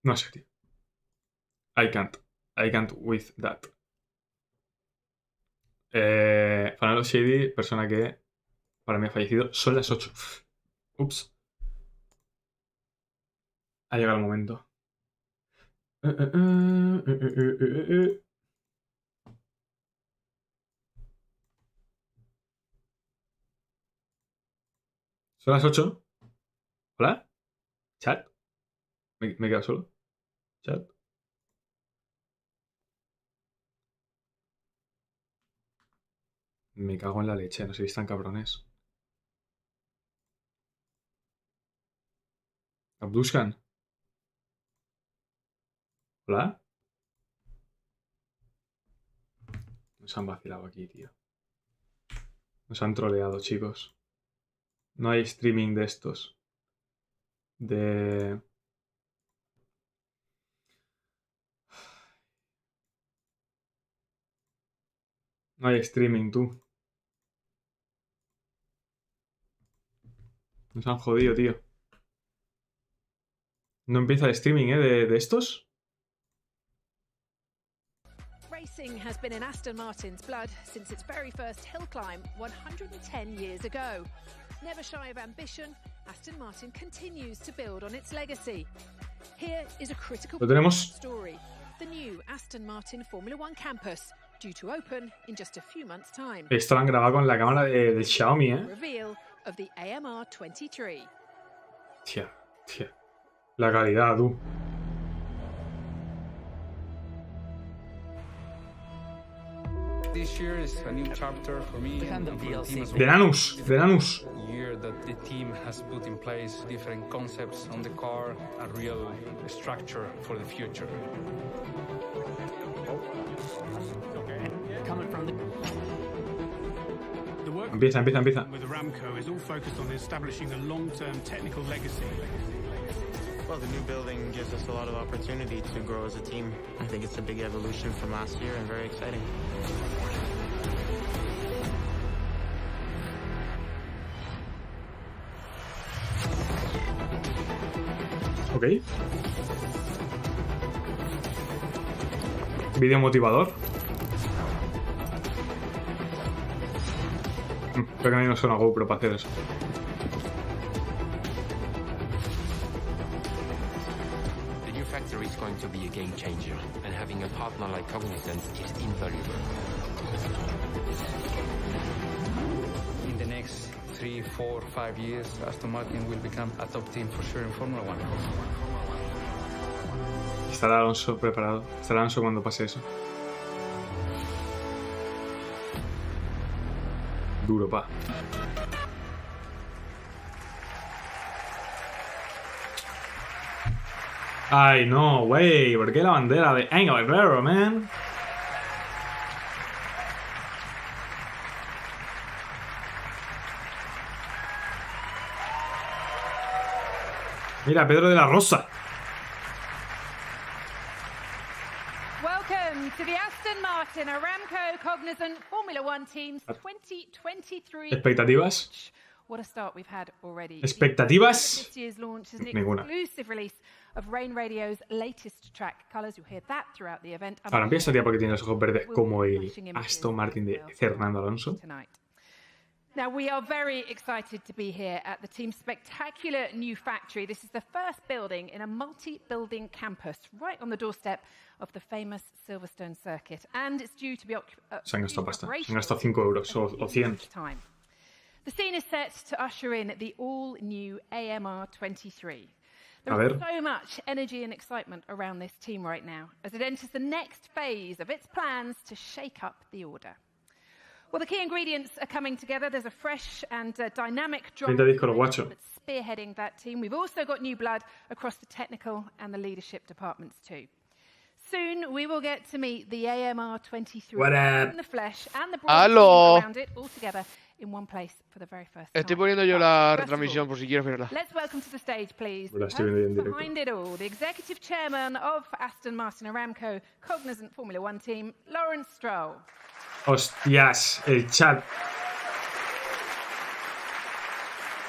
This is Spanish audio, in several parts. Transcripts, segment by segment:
No sé, tío. I can't with that. Fanalo Shady, persona que para mí ha fallecido. Son las 8. Ups. Ha llegado el momento. Son las 8. ¿Hola? ¿Chat? ¿Me he quedado solo? ¿Chat? Me cago en la leche, no sé si están cabrones. ¿Abduscan? ¿Hola? Nos han vacilado aquí, tío. Nos han troleado, chicos. No hay streaming de estos. No hay streaming, tú. Nos han jodido, tío. No empieza el streaming, de estos. Racing has been in Aston Martin's blood since its very first hill climb 110 years ago. Never shy of ambition, Aston Martin continues to build on its legacy. Here is a critical story. The new Aston Martin Formula One campus, due to open in just a few months' time. Esto lo han grabado con la cámara de Xiaomi, Reveal of the AMR 23. Tía. La calidad, tú. This year is a new chapter for me and for the team as well. De Nanus. A year that the team has put in place different concepts on the car, a real structure for the future. Empieza. With Aramco is all focused on establishing a long-term technical legacy. Well, the new building gives us a lot of opportunity to grow as a team. I think it's a big evolution from last year and very exciting. Ok. Vídeo motivador. Creo que a mí no suena GoPro para hacer eso. The new factory is going to be a game changer, and having a partner like Cognizant is invaluable. In the next 3, 4, 5 years, Aston Martin will become a top team for sure in Formula One. Estará Alonso preparado. Estará Alonso cuando pase eso. Duro, pa. Ay, no, wey. ¿Por qué la bandera de Evacuando, man? Mira, Pedro de la Rosa. Welcome to the Aston Martin Aramco Cognizant Formula One Teams 2023. ¿Expectativas? What a start we've had already. ¿Expectativas? This year's launch is an Ninguna. exclusive release of Rain Radio's latest track colours. You'll hear that throughout the event. Ahora empieza, tía, porque tiene los ojos verdes como el Aston Martin de Fernando Alonso. Now, we are very excited to be here at the team's spectacular new factory. This is the first building in a multi-building campus right on the doorstep of the famous Silverstone circuit. And it's due to be Se han gastado pasta. Se han gastado 5 euros o 100. The scene is set to usher in the all-new AMR 23. A There ver. is so much energy and excitement around this team right now as it enters the next phase of its plans to shake up the order. Well, the key ingredients are coming together. There's a fresh and dynamic driver that's spearheading that team. We've also got new blood across the technical and the leadership departments too. Soon we will get to meet the AMR 23 in the flesh and the broad team around it all together in one place for the very first time. Estoy poniendo yo la retransmisión por si quieres verla. Let's welcome to the stage, please. La estoy viendo en directo. Behind it all, the executive chairman of Aston Martin Aramco Cognizant Formula One team, Lawrence Stroll. Hostias, el chat.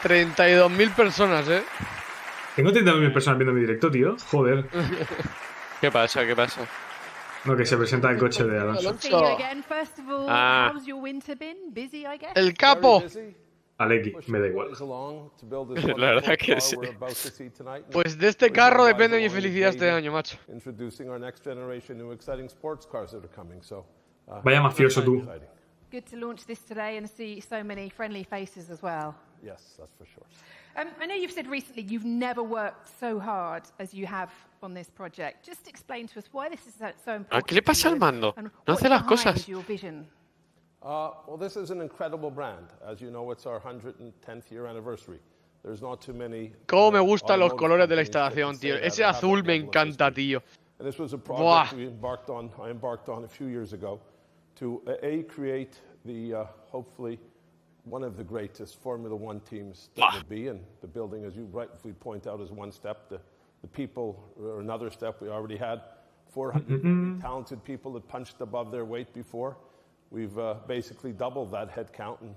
32.000 personas, Tengo 30.000 personas viendo mi directo, tío. Joder. ¿Qué pasa? ¿Qué pasa? No, que se presenta el coche de Alonso. See you again. First of all, Ah. how's your winter been? Busy, I guess. ¡El capo! Aleki, me da igual. La verdad que sí. Pues de este carro depende mi felicidad este año, macho. Vaya mafioso tú. Good to launch this today and see so many friendly faces as well. Yes, that's for sure. I know you've said recently you've never worked so hard as you have on this project. Just explain to us why this is so important. ¿Qué le pasa al mando? No hace las cosas. Your vision. Well, this is an incredible brand. As you know, it's our 110th year anniversary. There's not too many. Cómo me gustan los colores de la instalación, tío. Ese azul me encanta, tío. And this was a project I embarked on a few years ago to create the hopefully one of the greatest Formula One teams that would be. And the building, as you rightfully point out, is one step. The people are another step. We already had 400 talented people that punched above their weight before. We've basically doubled that head count, and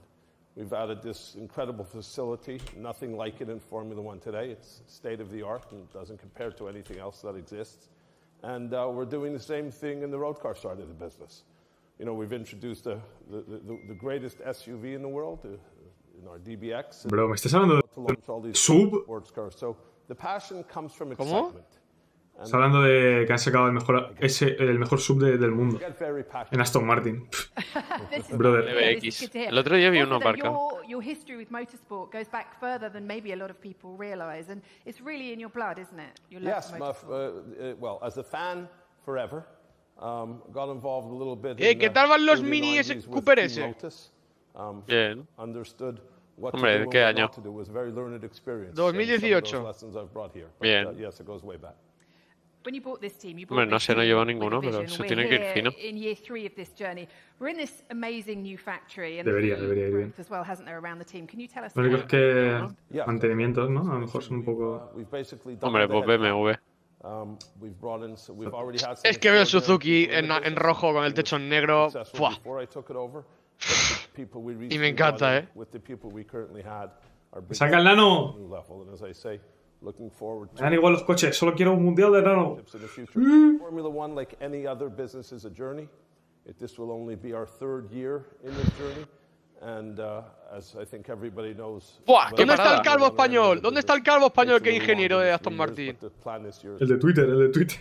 we've added this incredible facility. Nothing like it in Formula One today. It's state of the art and doesn't compare to anything else that exists. And we're doing the same thing in the road car side of the business. You know, we've introduced the greatest SUV in the world in our DBX. Bro, ¿me estás hablando de sub? Sports cars. So the passion comes from excitement. Estás hablando de que han sacado el mejor sub del mundo en Aston Martin. Brother. BX. El otro día vi uno aparcado. Your history with motorsport goes back further than maybe a lot of people realize, and it's really in your blood, isn't it? Your love Yes, for motorsport. well, as a fan forever, got involved a little bit. ¿Qué tal van los mini Cooper S? Bien. Understood what Hombre, ¿de qué año? to do was very learned experience. 2018. Lessons I've brought here. Bien. Yes, it goes way back. When you bought this team, you Hombre, bought no this sé, no team llevo with ninguno, a pero vision. se We're tiene que ir here fino. in year 3 of this journey. We're in this amazing new factory, and Debería ir growth bien. as well, hasn't there, around the team? Can you tell us? Lo único es about que mantenimientos, ¿no? A lo mejor son un poco... We've basically Hombre, doubled pues the headcount. BMW. We've brought in, we've already had Es que veo el Suzuki en rojo con el techo en negro. ¡Fua! Y me encanta, ¿eh? ¡Saca el nano! Me dan igual los coches, solo quiero un mundial de nano. Formula One, like any other business, is a journey. This will only be our 3rd year in this journey. And as I think everybody knows... ¡Buah! ¿Dónde está el calvo español? ¿Dónde está el calvo español que es ingeniero de Aston Martin? El de Twitter, el de Twitter.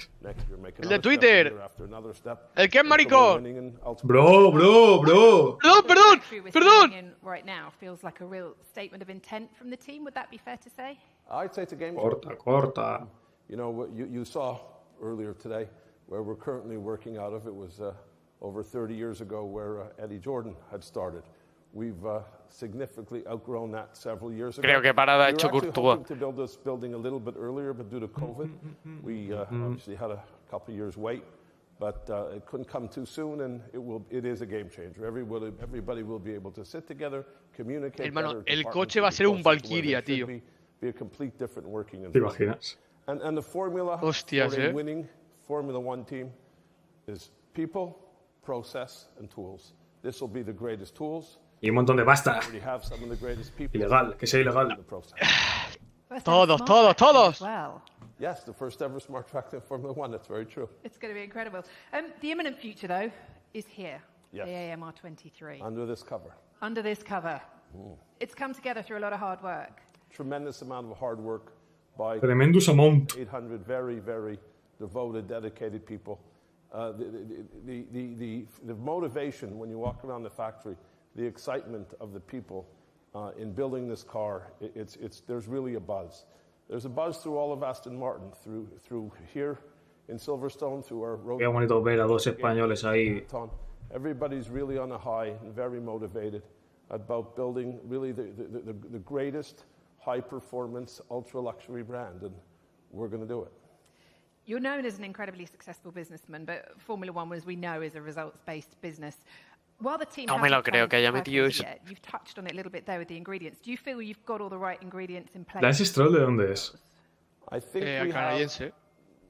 El de Twitter. El que es maricón. Bro. Perdón. right now feels like a real statement of intent from the team. Would that be fair to say? I'd say it's a game. Corta. You know, you saw earlier today where we're currently working out of. It was over 30 years ago where Eddie Jordan had started. We've significantly outgrown that several years ago. Creo que parada ha hecho We were actually Courtois. hoping to build this building a little bit earlier, but due to COVID, we obviously had a couple of years wait. But it couldn't come too soon, and it is a game changer. Everybody will be able to sit together, communicate. Hermano, el coche va a ser un Valkyria, tío. Be a complete different working ¿Te environment. imaginas? And the formula Hostias, for a winning Formula One team is people, process, and tools. This will be the greatest tools. Y un montón de pasta. We have some of the greatest people. Ilegal, que sea ilegal. in the process. Todos. Well, Yes, the first ever smart track in Formula One. That's very true. it's going to be incredible. The imminent future, though, is here. Yes. The AMR23. Under this cover. Under this cover. It's come together through a lot of hard work. Tremendous amount of hard work by Tremendous amount. 800 very, very devoted, dedicated people. The motivation when you walk around the factory, the excitement of the people in building this car, there's really a buzz. There's a buzz through all of Aston Martin, through here in Silverstone, through our road. Qué bonito ver a dos españoles ahí. Everybody's really on a high and very motivated about building really the greatest high-performance, ultra-luxury brand, and we're going to do it. You're known as an incredibly successful businessman, but Formula One, as we know, is a results-based business. While the team No me lo hasn't creo que haya found metido perfect eso. yet, you've touched on it a little bit there with the ingredients. Do you feel you've got all the right ingredients in place? ¿Lance Stroll de dónde es? I think we have Canadiense.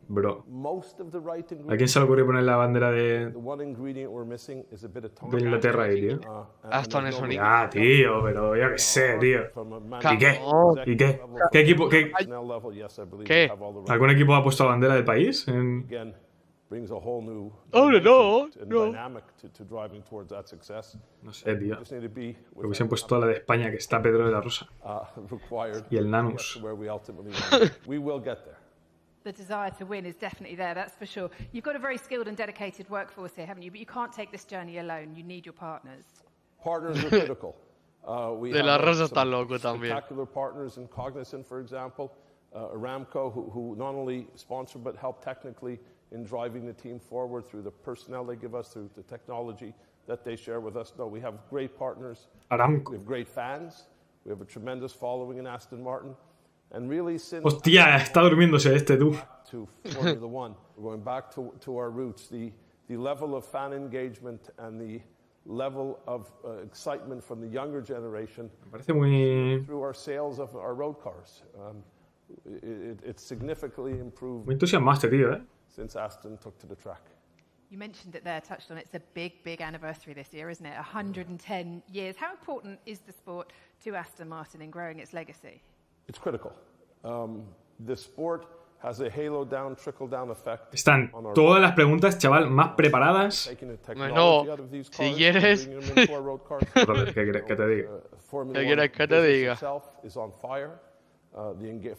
Bro. Most of the right ¿A quién se le ocurrió poner la bandera the one ingredient we're missing is a bit of de Inglaterra ahí, tío? Aston es Sonic. Ya, tío, pero yo qué sé, tío. ¿Y qué? No. ¿Y qué? ¿Qué equipo? ¿Qué? ¿Algún equipo ha puesto la bandera del país? Brings a whole new no. dynamic to driving towards that success. No sé, tío. Just need to be Porque hubiesen puesto la de España, que está Pedro de la Rosa. required Y el to Nanus. get to where we ultimately want. We will get there. The desire to win is definitely there, that's for sure. You've got a very skilled and dedicated workforce here, haven't you? But you can't take this journey alone. You need your partners. Partners are critical. We De have la Rosa some está loco también. spectacular partners in Cognizant, for example, Aramco, who not only sponsor but help technically in driving the team forward through the personnel they give us, through the technology that they share with us. No, we have great partners. Aramco. We have great fans. We have a tremendous following in Aston Martin. And really, since Hostia, está durmiéndose este, tú. to Formula One, we're going back to our roots. The level of fan engagement and the level of excitement from the younger generation Me parece muy through our sales of our road cars. It's significantly improved entusiasmado este tío, since Aston took to the track. You mentioned it there, touched on it. It's a big, big anniversary this year, isn't it? 110 years. How important is the sport to Aston Martin in growing its legacy? It's critical. The sport has a halo down, trickle down effect. Están on our todas las preguntas, chaval, más preparadas. taking the Bueno, technology out of these si cars, quieres. bringing them into our road cars. Brother, ¿qué quieres que te diga? Formula ¿Qué One quieres que te business diga? itself is on fire.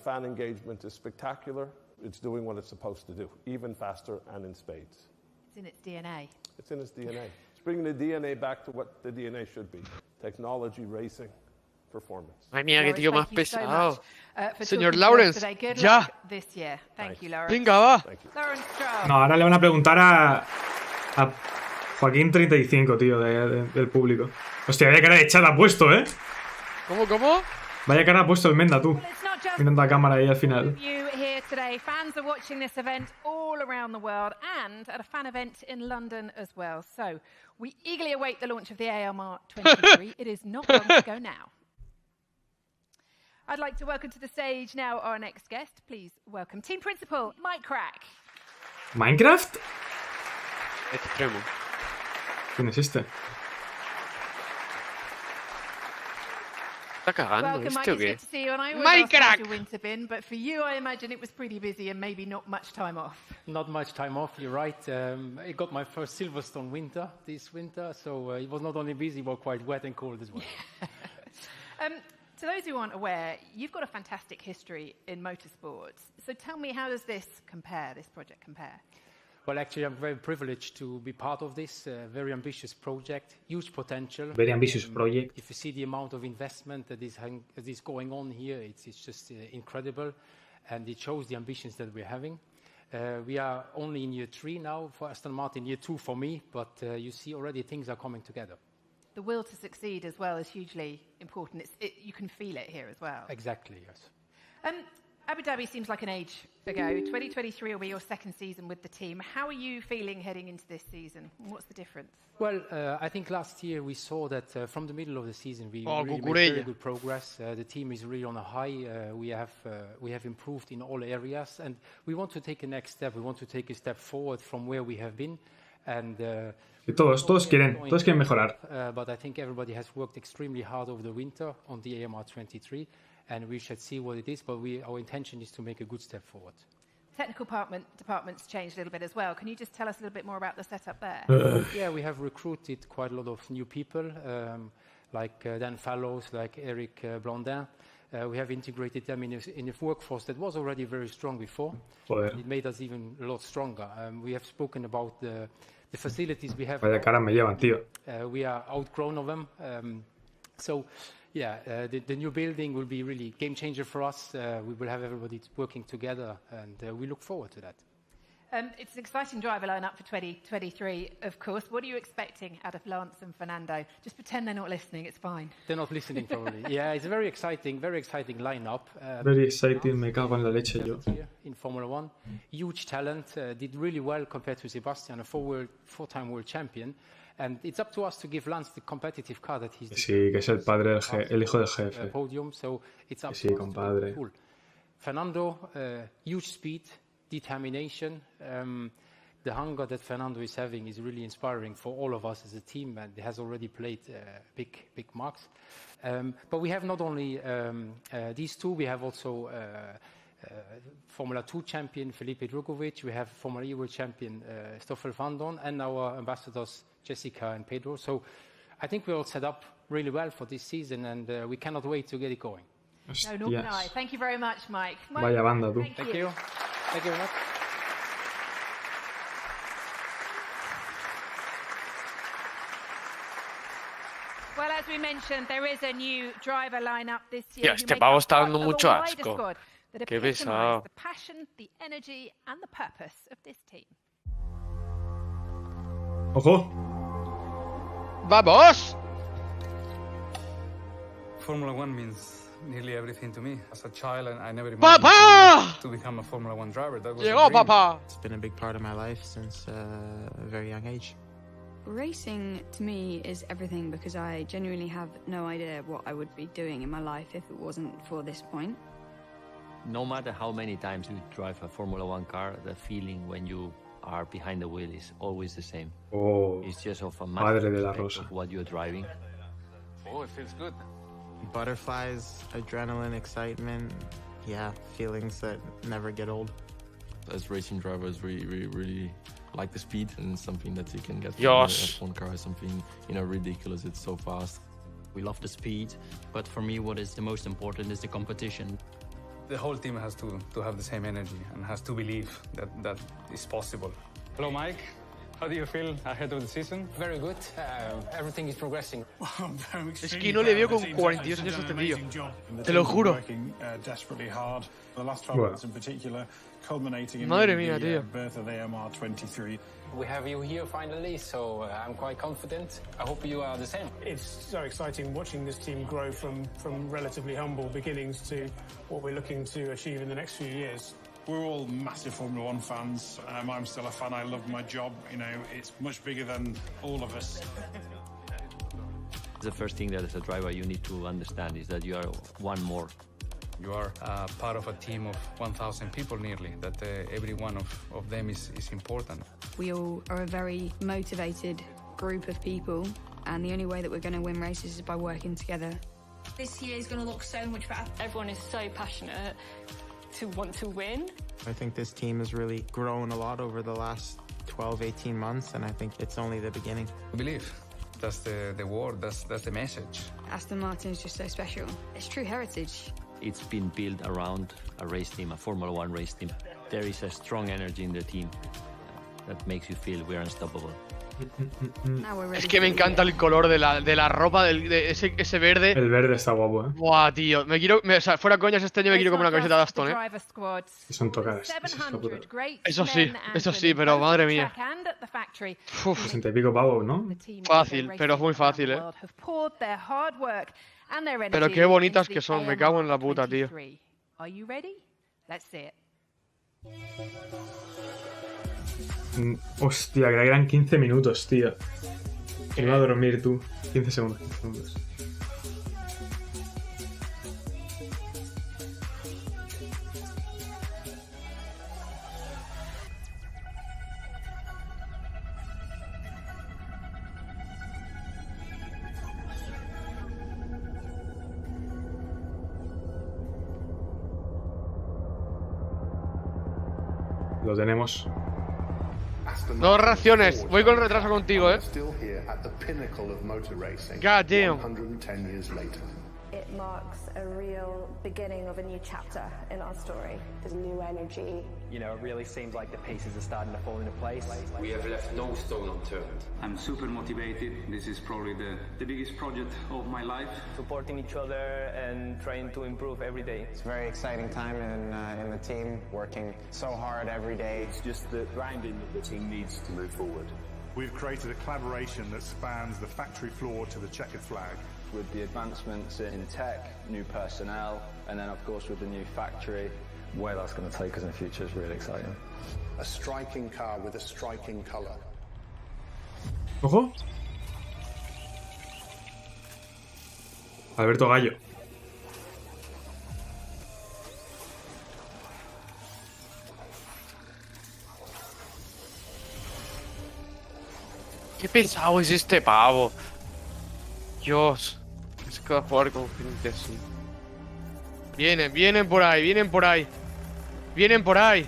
Fan engagement is spectacular. It's doing what it's supposed to do, even faster and in spades. It's in its DNA. It's in its DNA. It's bringing the DNA back to what the DNA should be: technology, racing, performance. Ay, mía, qué Lawrence, tío más thank you so pesado. much, for Señor talking to us Lawrence, today. Good ya. luck this year. Thank you, Lawrence. Venga, va. Lawrence Stroll. No, ahora le van a preguntar a Joaquín 35, tío, del público. Hostia, vaya cara de chat ha puesto, ¿eh? ¿Cómo? Vaya cara ha puesto el Menda, tú. Well, it's not just Mirando a cámara ahí al final. you here today. Fans are watching this event all around the world and at a fan event in London as well. So we eagerly await the launch of the AMR 23. It is not long to go now. I'd like to welcome to the stage now our next guest. Please welcome Team Principal Mike Crack. ¿Minecraft? Extremo. ¿Quién es este? ¿Está cagando Welcome, este Mike. o It's qué? good to see you. And I always Mike ask how's Crack. your winter been, but for you, I imagine it was pretty busy and maybe not much time off. Not much time off, you're right. I got my first Silverstone winter this winter, so it was not only busy, but quite wet and cold as well. To those who aren't aware, you've got a fantastic history in motorsports. So tell me, how does this project compare? Well, actually, I'm very privileged to be part of this very ambitious project, huge potential. Very ambitious project. If you see the amount of investment that is going on here, it's just incredible, and it shows the ambitions that we're having. We are only in year 3 now for Aston Martin, year 2 for me, but you see already things are coming together. The will to succeed as well is hugely important. You can feel it here as well. Exactly, yes. Abu Dhabi seems like an age ago. 2023 will be your second season with the team. How are you feeling heading into this season? What's the difference? Well, I think last year we saw that from the middle of the season we really made Cucurella. very good progress. The team is really on a high. We have improved in all areas, and we want to take a next step. We want to take a step forward from where we have been, and Y todos quieren mejorar. but I think everybody has worked extremely hard over the winter on the AMR 23, and we should see what it is. But our intention is to make a good step forward. Technical department's changed a little bit as well. Can you just tell us a little bit more about the setup there? Yeah, we have recruited quite a lot of new people, like Dan Fallows, like Eric Blondin. We have integrated them in a workforce that was already very strong before. Joder. It made us even a lot stronger. We have spoken about the facilities we have. Vaya cara me llevan, tío. We are outgrown of them. So, yeah, the new building will be really game changer for us. We will have everybody working together, and we look forward to that. It's an exciting driver lineup for 2023, of course. What are you expecting out of Lance and Fernando? Just pretend they're not listening, it's fine. They're not listening, probably. Yeah, it's a very exciting lineup. Very exciting, me cago en la leche yo. In Formula One, huge talent, did really well compared to Sebastian, a four-time world champion. And it's up to us to give Lance the competitive car that he's. Sí, que es el padre, el hijo del jefe. Podium, so it's up Sí, to us compadre. to Fernando, huge speed, determination. The hunger that Fernando is having is really inspiring for all of us as a team, and he has already played big marks. But we have not only these two, we have also Formula 2 champion Felipe Drugovich, we have former World champion Stoffel van Don, and our ambassadors Jessica and Pedro. So I think we're all set up really well for this season, and we cannot wait to get it going. No, nor can I. Thank you very much, Mike. Vaya banda, tú. Thank you. Thank you very much. Well, as we mentioned, there is a new driver lineup this year. Tío, este pavo está dando mucho asco. Qué pesado. The passion, the energy, and the purpose of this team. ¡Ojo! ¡Vamos! Formula One means nearly everything to me. As a child, I never ¡Papá! to become a Formula One driver. That was Llegó, papá. It's been a big part of my life since a very young age. Racing to me is everything because I genuinely have no idea what I would be doing in my life if it wasn't for this point. No matter how many times you drive a Formula One car, the feeling when you are behind the wheel is always the same. Oh, it's just of a Padre de la matter Rosa. of what you're driving. Oh, it feels good. Butterflies, adrenaline, excitement, yeah, feelings that never get old. As racing drivers, we really like the speed, and something that you can get from Yes. the F1 car is something, ridiculous. It's so fast. We love the speed, but for me what is the most important is the competition. The whole team has to have the same energy and has to believe that is possible. Hello, Mike. How do you feel ahead of the season? Very good. Everything is progressing. Es que no le veo con 42 años a este tío. Te lo juro. Madre mía, tío. We have you here finally, so I'm quite confident. I hope you are the same. It's so exciting watching this team grow from relatively humble beginnings to what we're looking to achieve in the next few years. We're all massive Formula One fans. I'm still a fan. I love my job. It's much bigger than all of us. The first thing that as a driver you need to understand is that you are one more. You are part of a team of 1,000 people nearly, that every one of them is important. We all are a very motivated group of people, and the only way that we're going to win races is by working together. This year is going to look so much better. Everyone is so passionate to want to win. I think this team has really grown a lot over the last 12, 18 months, and I think it's only the beginning. Believe. That's the word, that's the message. Aston Martin is just so special. It's true heritage. It's been built around a race team, a Formula One race team. There is a strong energy in the team that makes you feel we're unstoppable. Es que me encanta el color de la ropa, de ese verde. El verde está guapo, Buah, tío. O sea, fuera coñas, este año me quiero comer una camiseta de Aston, Y son tocadas. Eso sí, pero madre mía. 60 y pico pavos, ¿no? Fácil, pero es muy fácil, Pero qué bonitas que son, me cago en la puta, tío. Hostia, que eran 15 minutos, tío. Que iba a dormir tú. 15 segundos, 15 segundos. Lo tenemos. Dos raciones. Voy con retraso contigo, God damn. It marks a real beginning of a new chapter in our story. There's new energy. It really seems like the pieces are starting to fall into place. We have left no stone unturned. I'm super motivated. This is probably the biggest project of my life. Supporting each other and trying to improve every day. It's a very exciting time in the team, working so hard every day. It's just the grinding that the team needs to move forward. We've created a collaboration that spans the factory floor to the checkered flag. With the advancements in tech, new personnel, and then of course with the new factory, where that's going to take us in the future is really exciting. A striking car with a striking color. Ojo. Alberto Gallo. Qué pesado es este pavo. Dios. No se puede jugar con gente así. Vienen por ahí, vienen por ahí. Vienen por ahí.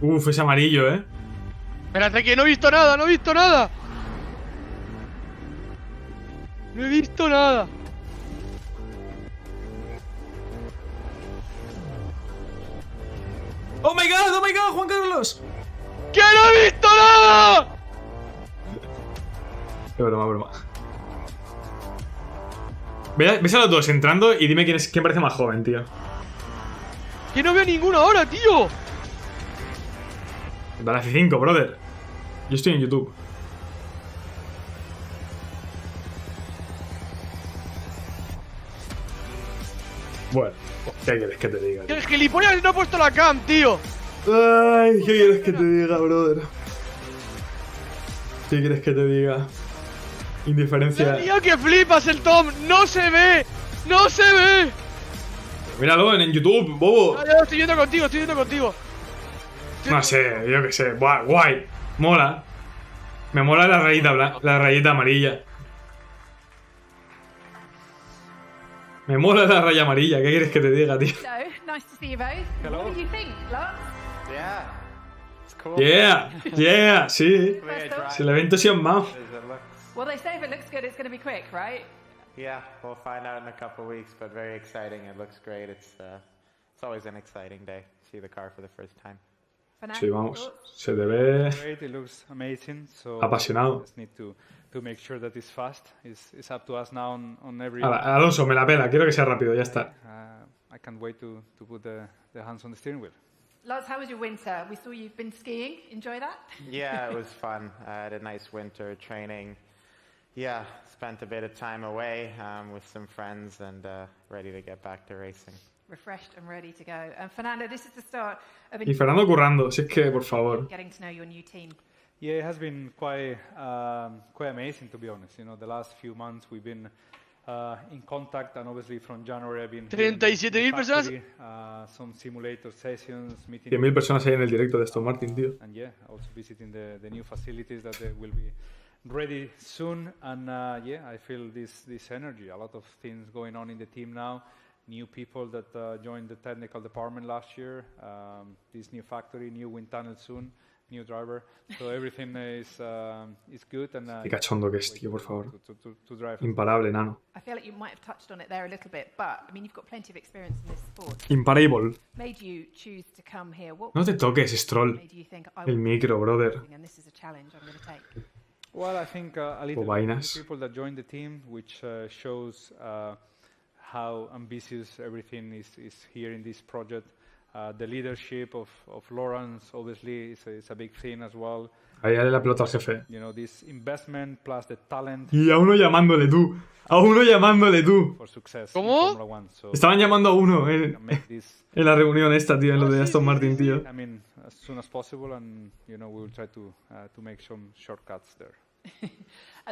Uf, es amarillo, Espérate que no he visto nada, no he visto nada. No he visto nada. ¡Oh my god, Juan Carlos! ¡Que no he visto nada! Qué broma. Ves a los dos entrando y dime quién parece más joven, tío. Que no veo ninguno ahora, tío. Dale F5, brother. Yo estoy en YouTube. Bueno, ¿qué quieres que te diga? El gilipollas no ha puesto la cam, tío. Ay, ¿qué quieres que te diga, brother? ¿Qué quieres que te diga? Indiferencia. Tío, que flipas el Tom. No se ve. No se ve. Míralo en YouTube, bobo. No, estoy viendo contigo, No sé, yo qué sé. Guay. Mola. Me mola la rayita amarilla. Me mola la raya amarilla. ¿Qué quieres que te diga, tío? So, nice to see you both. Hello. What do you think, Lars? Yeah. It's cool. Yeah, sí. Si el evento se ha llamado. Well, they say if it looks good, it's going to be quick, right? Yeah, we'll find out in a couple of weeks, but very exciting. It looks great. It's always an exciting day. See the car for the first time. Sí, vamos. Se te ve Great, it looks amazing. So apasionado. just need to make sure that it's fast. It's up to us now on every. Alonso, me la pela. Quiero que sea rápido. Ya está. I can't wait to put the hands on the steering wheel. Lars, how was your winter? We saw you've been skiing. Enjoy that? Yeah, it was fun. I had a nice winter training. Yeah, spent a bit of time away with some friends and ready to get back to racing. Refreshed and ready to go. And Fernando, this is the start of Y Fernando currando. Si es que, por favor. getting to know your new team. Yeah, it has been quite amazing, to be honest. You know, the last few months we've been in contact, and obviously from January I've been 37.000 personas. Some simulator sessions, meeting 100.000 personas ahí en el directo de Aston Martin, tío. and yeah, also visiting the new facilities that they will be ready soon. And yeah, I feel this energy. A lot of things going on in the team now. New people that joined the technical department last year. This new factory, new wind tunnel soon. New driver, so everything is good. And Qué cachondo que es, tío, por favor. To drive. Imparable, nano. I feel like you might have touched on it there a little bit, but I mean, you've got plenty of experience in this sport. Imparable. Made you choose to come here. What No te toques, Stroll. made you think, I El want micro, brother. and this is a challenge I'm going to take? Well, I think a little Vainas. bit of people that joined the team, which shows how ambitious everything is here in this project. The leadership of Lawrence, obviously, is a big thing as well. Ahí dale la pelota al jefe. You know, this investment plus the talent. Y a uno llamándole tú. A uno llamándole tú. For success ¿Cómo? in Formula One, so Estaban llamando a uno en la reunión esta, tío, en lo de Aston Martin, tío. I mean, as soon as possible, and you know, we will try to make some shortcuts there.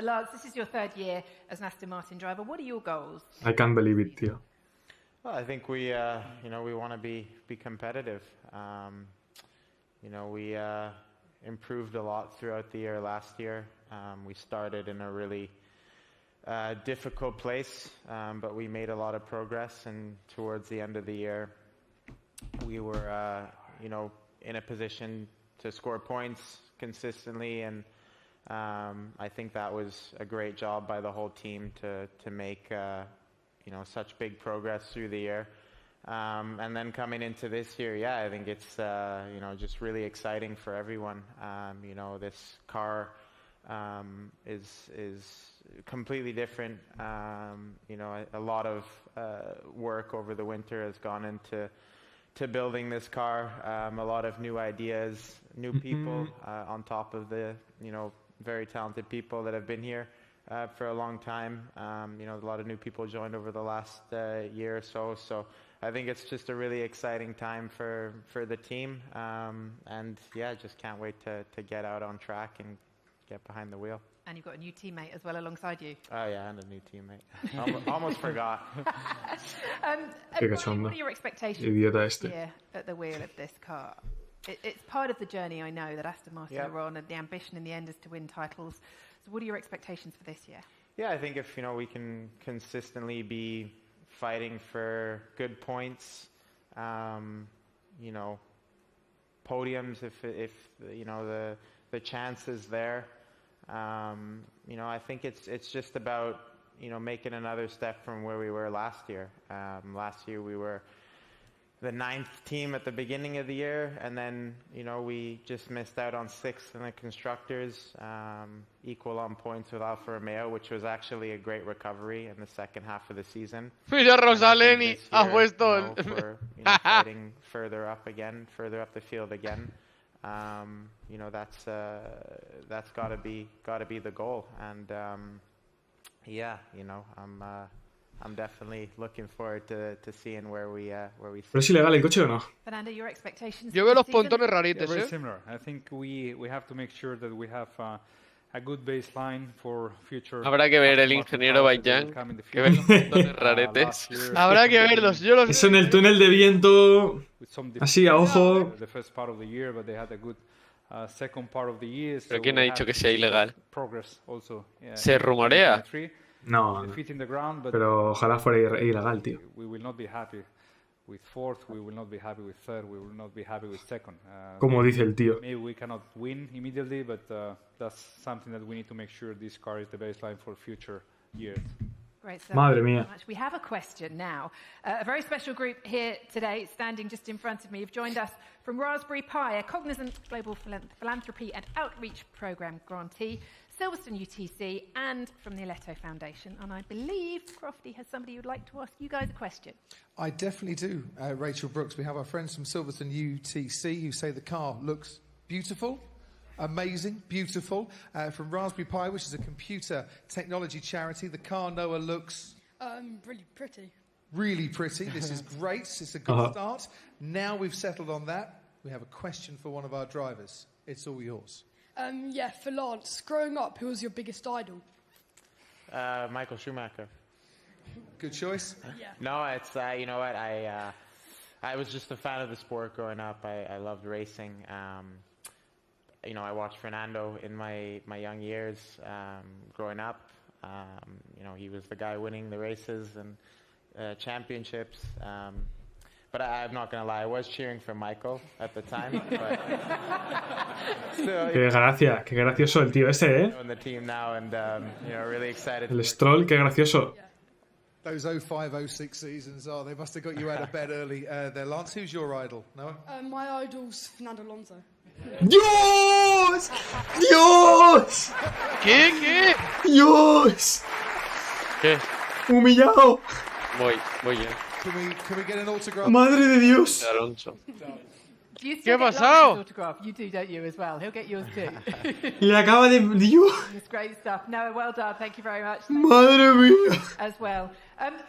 Lars, this is your third year as an Aston Martin driver. What are your goals? I can't believe it, tío. Well, I think we, you know, we want to be competitive. You know, we improved a lot throughout the year last year. We started in a really difficult place, but we made a lot of progress. And towards the end of the year, we were, you know, in a position to score points consistently. And I think that was a great job by the whole team to make you know, such big progress through the year. And then coming into this year, yeah, I think it's, you know, just really exciting for everyone. You know, this car is completely different. You know, a lot of work over the winter has gone into building this car. A lot of new ideas, new people on top of the, you know, very talented people that have been here for a long time. You know, a lot of new people joined over the last year or so. So I think it's just a really exciting time for the team. And yeah, just can't wait to get out on track and get behind the wheel. And you've got a new teammate as well alongside you. Oh yeah, and a new teammate. Almost forgot. Qué cachondo. What are your expectations Idiota este. here at the wheel of this car? It's part of the journey, I know, that Aston Martin are on, and the ambition in the end is to win titles. So what are your expectations for this year? Yeah, I think if we can consistently be fighting for good points, podiums if the chance is there. I think it's just about making another step from where we were last year. Last year we were the 9th team at the beginning of the year, and then we just missed out on 6th in the constructors, equal on points with Alfa Romeo, which was actually a great recovery in the second half of the season. Mira, Rosaleni ha puesto for fighting further up the field again. That's got to be the goal, and I'm definitely looking forward to seeing where we ¿Pero es ilegal el coche o no? Fernando, your expectations? Yo veo los pontones raritos, very similar. I think we have to make sure that we have a good baseline for future. Habrá que ver el ingeniero Bayan, que ve los pontones raretes. Habrá que verlos. Yo los Eso en el túnel de viento, así a ojo. The first part of the year, but they had a good second part of the year. ¿Pero quién ha dicho que sea ilegal? Progress also. ¿Se rumorea? No, pero ojalá fuera ilegal, tío. We will not be happy with 4th, we will not be happy with 3rd, we will not be happy with 2nd. Como dice el tío. Maybe we cannot win immediately, but that's something that we need to make sure this car is the baseline for future years. Great stuff. Madre mía. We have a question now. A very special group here today, standing just in front of me, have joined us from Raspberry Pi, a cognizant global philanthropy and outreach program grantee, Silverstone UTC, and from the Aletto Foundation. And I believe Crofty has somebody who'd like to ask you guys a question. I definitely do, Rachel Brooks. We have our friends from Silverstone UTC who say the car looks beautiful. Amazing, beautiful. From Raspberry Pi, which is a computer technology charity, the car, Noah, looks... really pretty. Really pretty. This is great. It's a good start. Now we've settled on that, we have a question for one of our drivers. It's all yours. For Lance, growing up, who was your biggest idol? Michael Schumacher. Good choice. Yeah. No, it's, you know what, I was just a fan of the sport growing up. I loved racing. I watched Fernando in my young years growing up. He was the guy winning the races and championships. But I'm not going to lie, I was cheering for Michael at the time. But still, Qué gracia, qué gracioso el tío ese, ¿eh? On the team now and really excited. El Stroll, qué gracioso. Those 05-06 seasons, they must have got you out of bed early there. Lance, who's your idol? Noah? My idol's Fernando Alonso. ¡Dios! ¡Dios! ¿Qué? ¡Dios! ¿Qué? ¡Humillado! Voy ya. Can we get an autograph? ¡Madre de Dios! Alonso. ¿Qué ha pasado? You do, don't you, as well? He'll get yours too. Le acaba de... ¡Dios! It's great stuff. No, well done. Thank you very much. ¡Madre mía! As well.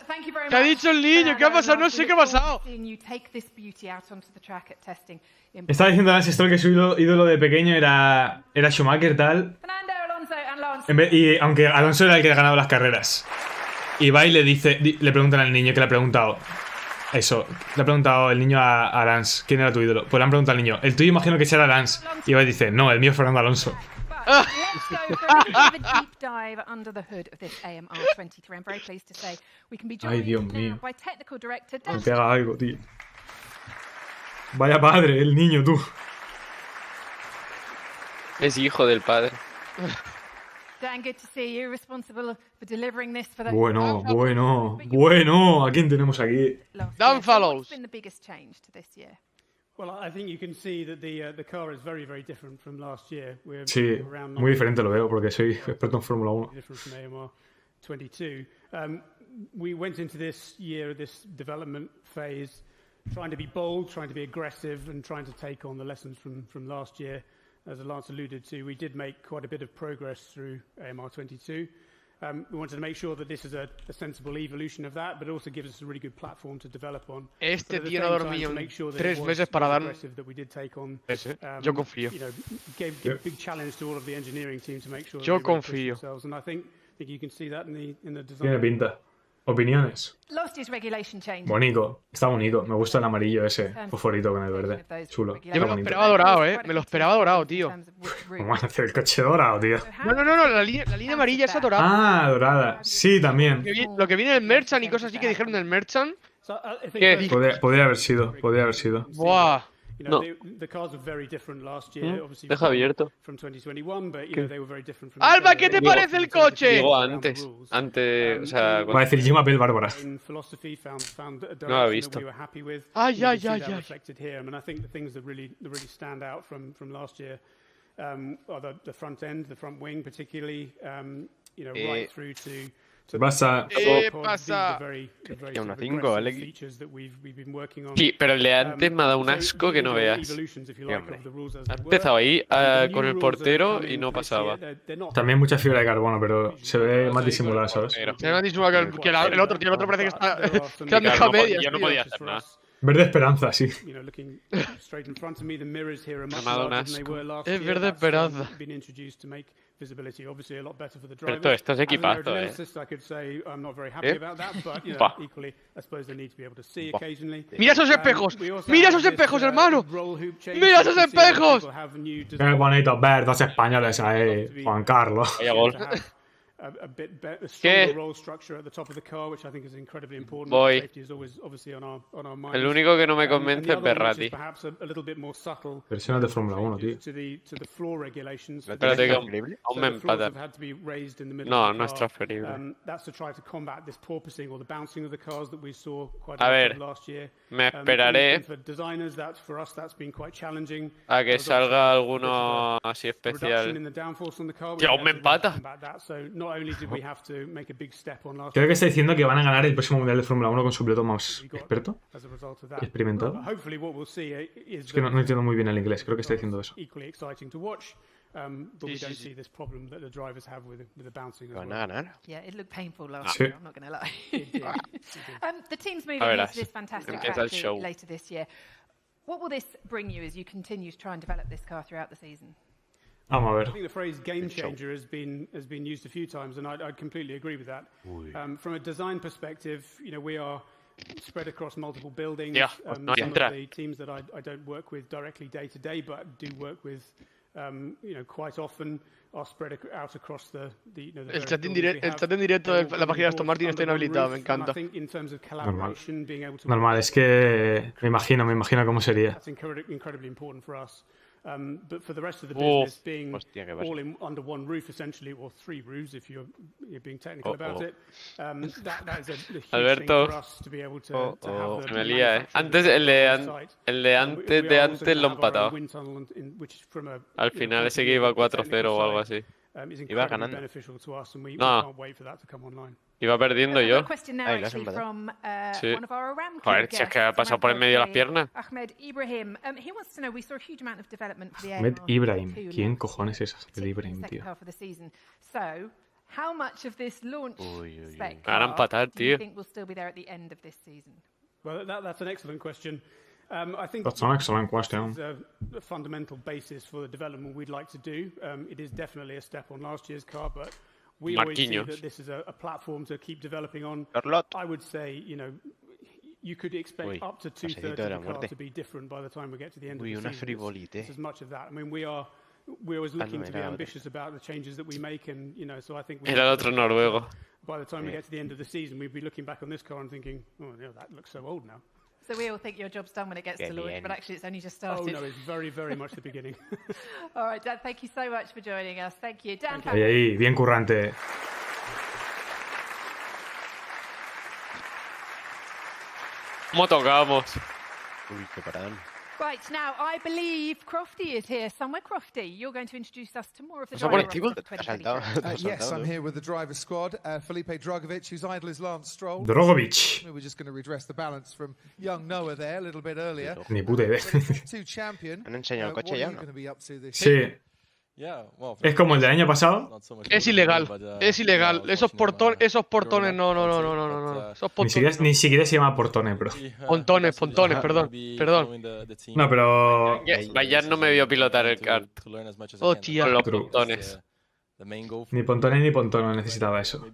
Thank you very much. ¿Qué ha dicho el niño? ¿Qué ha pasado? No sé qué ha pasado. You take this beauty out onto the track at testing. Estaba diciendo a Lance Stroll que su ídolo de pequeño era Schumacher, tal. Fernando Alonso and Lance. Y aunque Alonso era el que ha ganado las carreras. Y va y le preguntan al niño que le ha preguntado. Eso, le ha preguntado el niño a Lance, ¿quién era tu ídolo? Pues le han preguntado al niño, el tuyo imagino que será Lance. Y va y dice, no, el mío es Fernando Alonso. Let's go for a bit of a deep dive under the hood of this AMR 23. I'm very pleased to say we can be joined now by technical director Dan. Me pega algo, tío. Vaya padre, el niño, tú. Es hijo del padre. Dan, good to see you. Responsible for delivering this for the... Bueno. ¿A quién tenemos aquí? Dan Follows. What's been the biggest change to this year? Well, I think you can see that the car is very, very different from last year. Sí, muy diferente lo veo porque soy experto en Fórmula 1. Different from AMR 22. We went into this year, this development phase, trying to be bold, trying to be aggressive, and trying to take on the lessons from last year. As Lance alluded to, we did make quite a bit of progress through AMR 22. We wanted to make sure that this is a sensible evolution of that, but it also gives us a really good platform to develop on. Este tío no ha dormido 3 meses para dar... Ese. Yo confío. Yo confío. Tiene pinta. Opiniones. Bonito. Está bonito. Me gusta el amarillo ese. Fosforito con el verde. Chulo. Yo me lo esperaba dorado, Me lo esperaba dorado, tío. ¿Cómo van a hacer el coche dorado, tío? No. La línea amarilla esa dorada. Ah, dorada. Sí, también. Lo que viene del Merchant y cosas así que dijeron del Merchant. ¿Qué? Podría haber sido. Podría haber sido. Buah. No. Deja abierto. ¡Alba, qué te parece el coche! Digo antes, o sea... Va a decir Jim Abel Bárbara. No lo ha visto. Ay. ¿Qué pasa? ¿Qué pasa? Ya una 5, ¿vale? Sí, pero el de antes me ha dado un asco que no veas. Ha empezado ahí con el portero y no pasaba. También mucha fibra de carbono, pero se ve más disimulada, ¿sabes? Se ve más disimulada que el otro, tío. El otro parece que está... que han dejado medias. Yo no podía hacer nada. Verde esperanza, sí. Me ha dado un asco. Es verde esperanza. Pero esto es equipazo, ¡Mira esos espejos! ¡Mira esos espejos, hermano! ¡Mira esos espejos! Qué bonitos verdes españoles ahí, Juan Carlos. Vaya gol. ¿Qué? Voy. El único que no me convence es Berratti. Versiones de Fórmula 1, tío. Espérate que aún me empata. No, no es transferible. A ver, me esperaré a que salga alguno así especial. Que aún me empata. Creo que está diciendo que van a ganar el próximo Mundial de Fórmula 1 con su piloto más experto, experimentado. Es que no entiendo muy bien el inglés, creo que está diciendo eso. ¿Van a ganar? Sí. The team's moving into this fantastic factory later this year. What will this bring you as you continue to try and develop this car throughout the season? Vamos a ver. I think the phrase game changer has been used a few times, and I'd completely agree with that. From a design perspective, we are spread across multiple buildings. Some of the teams that I don't work with directly day to day, but do work with, quite often, are spread out across the el chat en directo de la página de Aston Martin está inhabilitado, me encanta. Normal, es que me imagino cómo sería. That's incredibly important for us. But for the rest of the business, being all under one roof, essentially, or 3 roofs, if you're being technical about it, that is a huge thing for us to be able to have the me lía, Antes el de antes lo he empatado. Al final ese que iba 4-0 o algo así. Iba ganando. No. Iba perdiendo yo. Ahí lo has empatado. Sí. Joder, si es que ha pasado por en medio de las piernas. Ahmed Ibrahim. Ahmed Ibrahim. ¿Quién cojones es Ahmed Ibrahim, tío? How much of this launch spec Van a empatar, do you tío. think will still be there at the end of this season? Well, that's an excellent question. I think That's an excellent question. This is a fundamental basis for the development we'd like to do. It is definitely a step on last year's car, but we always see that this is a platform to keep developing on. I would say, you could expect up to 2/3 of the car to be different by the time we get to the end of the season. It's as much of that. I mean, we're always looking to be ambitious about the changes that we make, and so I think Era el otro noruego. by the time we get to the end of the season, we'd be looking back on this car and thinking, oh, that looks so old now. So we all think your job's done when it gets to launch, but actually it's only just started. Oh no, it's very, very much the beginning. All right, Dan, thank you so much for joining us. Thank you. Dan. Ahí, bien currante. ¿Cómo tocamos? Uy, qué parán. Right, now I believe Crofty is here somewhere. Crofty, you're going to introduce us to more of the driver of the 2023. Yes, I'm here with the driver squad. Felipe Dragovic, whose idol is Lance Stroll. Dragovic. We were just going to redress the balance from young Noah there a little bit earlier. Ni puta idea. Two champion. ¿Han enseñado el coche ya? ¿No? Sí. Es como el del año pasado. Es ilegal. Es ilegal. Esos portones, no. Esos Ni siquiera se llama portones, bro. Pontones, perdón. No, pero... Bayern no me vio pilotar el kart. Hostia. Con los pontones. Ni pontones ni pontones necesitaba eso.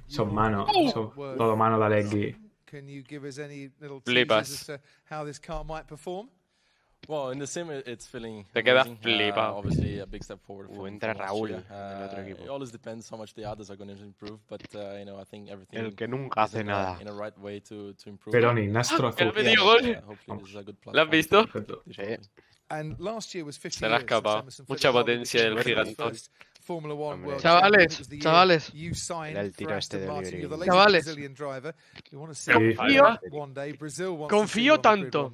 Son manos. Son todo mano de Allegri. Flipas. Te quedas flipado. Entra Raúl en el otro equipo. El que nunca hace nada. Peroni, Nastro azul. El medio gol. ¿Lo has visto? Sí. Se le ha escapado. Mucha potencia del gigantón. Chavales. Era el tiro este de Oliveira. Chavales. Confío tanto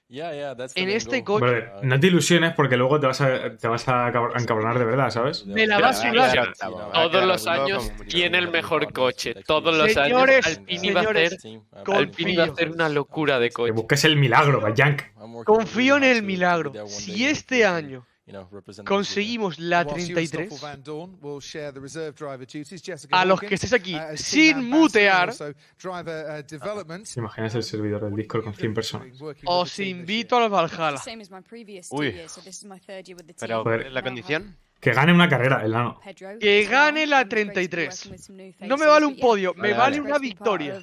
en este coche. Vale, no te ilusiones porque luego te vas a encabronar de verdad, ¿sabes? Me la va a sudar. Todos los años tiene el mejor coche. Todos los años Alpine iba a hacer una locura de coche. Que busques el milagro, Bayank. Confío en el milagro. Si este año conseguimos la 33, a los que estéis aquí sin mutear, ¿Te imaginas el servidor del Discord con 100 personas? os invito al Valhalla. Uy. Pero, ¿cuál es la condición? Que gane una carrera, el nano. Que gane la 33. No me vale un podio, me vale una victoria.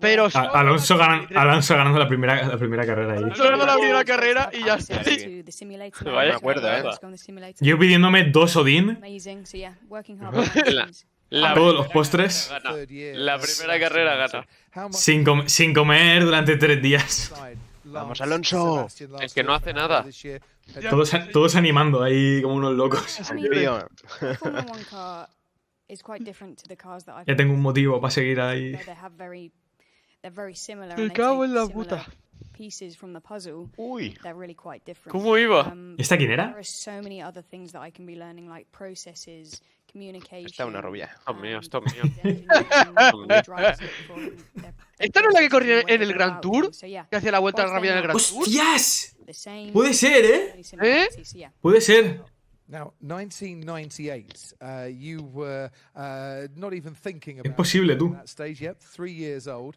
Pero Alonso ganando la primera carrera ahí. ganando la primera carrera y ya está. Vaya acuerdo, Yo pidiéndome 2 Odín a todos los postres. La primera carrera gana. Sin comer durante 3 días. Vamos, Alonso. El que no hace nada. Todos animando ahí como unos locos. Ya tengo un motivo para seguir ahí. Me cago en la puta. Uy. ¿Cómo iba? ¿Esta quién era? Esta es una rubia. Esto mío. ¿Esta no es la que corría en el Grand Tour? Que hacía la vuelta rápida en el Grand Tour. ¡Hostias! Puede ser, ¿eh? Puede ser. Now, 1998, you were not even thinking about Es posible, tú. that stage yet. 3 years old,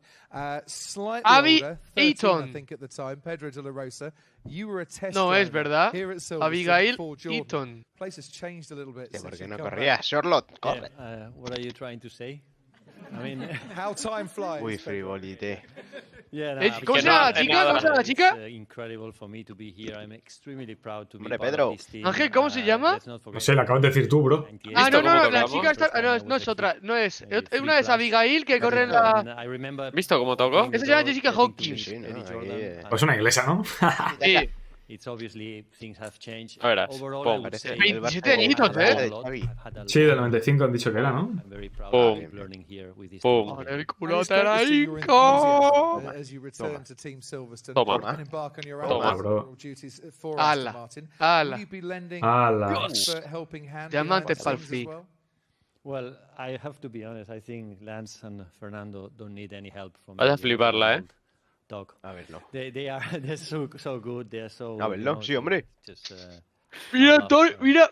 slightly Abby older, 13, Eaton. I think at the time. Pedro de la Rosa. You were a test No es driver verdad. here at Silverstone Abigail for Jordan. Eaton. Place has changed a little bit. ¿Por since qué you've no come corría? back. Charlotte, corre. What are you trying to say? I mean, How time flies. Uy, frivolite. yeah, ¿Cómo se llama la chica? ¿Cómo se llama la chica? Incredible for me to be here. I'm extremely proud to be Hombre, part Pedro. of this team. Ángel, ¿cómo se llama? No sé, lo acabas de decir tú, bro. Ah, no, cómo la tocamos? chica está. No es otra. No es. Una es Abigail que corre en la. ¿Visto cómo tocó? Esa se llama Jessica Hawkins. Sí, ¿no? Pues una inglesa, ¿no? Sí. It's obviously things have changed. A verás. Overall, Pum. I would say 27 añitos, ¿eh? Sí, del 95 han dicho que era, ¿no? I'm very proud Pum. of learning here with this Pum. And Con el it's culote great to era see your Ico. enthusiasm as you return to Team Silverstone Toma. and embark on your Toma, own bro. duties for Ala. Aston Martin. Ala. Will you be lending Ala. an expert helping hand Diamante behind the pa'l scenes fi. as well? Well, I have to be honest. I think Lance and Fernando don't need any help from Vas a the fliparla, old dog. A ver, no. They're so good. They're so. A verlo, sí, hombre. Just, Mira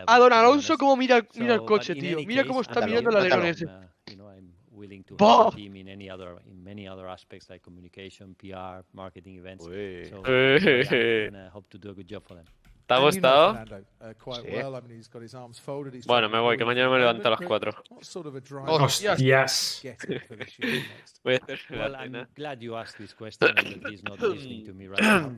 a Don Alonso cómo mira el coche, tío. Mira cómo está mirando el alerón ese. I'm willing to ¡Bah! help the team in many other aspects like communication, PR, marketing events. Uy. So and I hope to do a good job for them. ¿Te ha And you know gustado? Fernando, quite well. I mean, he's got his arms folded. He's Bueno, trying me to voy, que pull mañana me his levanto a las weight. 4. What sort of a drive Hostias. getting for this year next? Voy a hacer Well, la I'm cena. glad you asked this question and that he's not listening to me right now.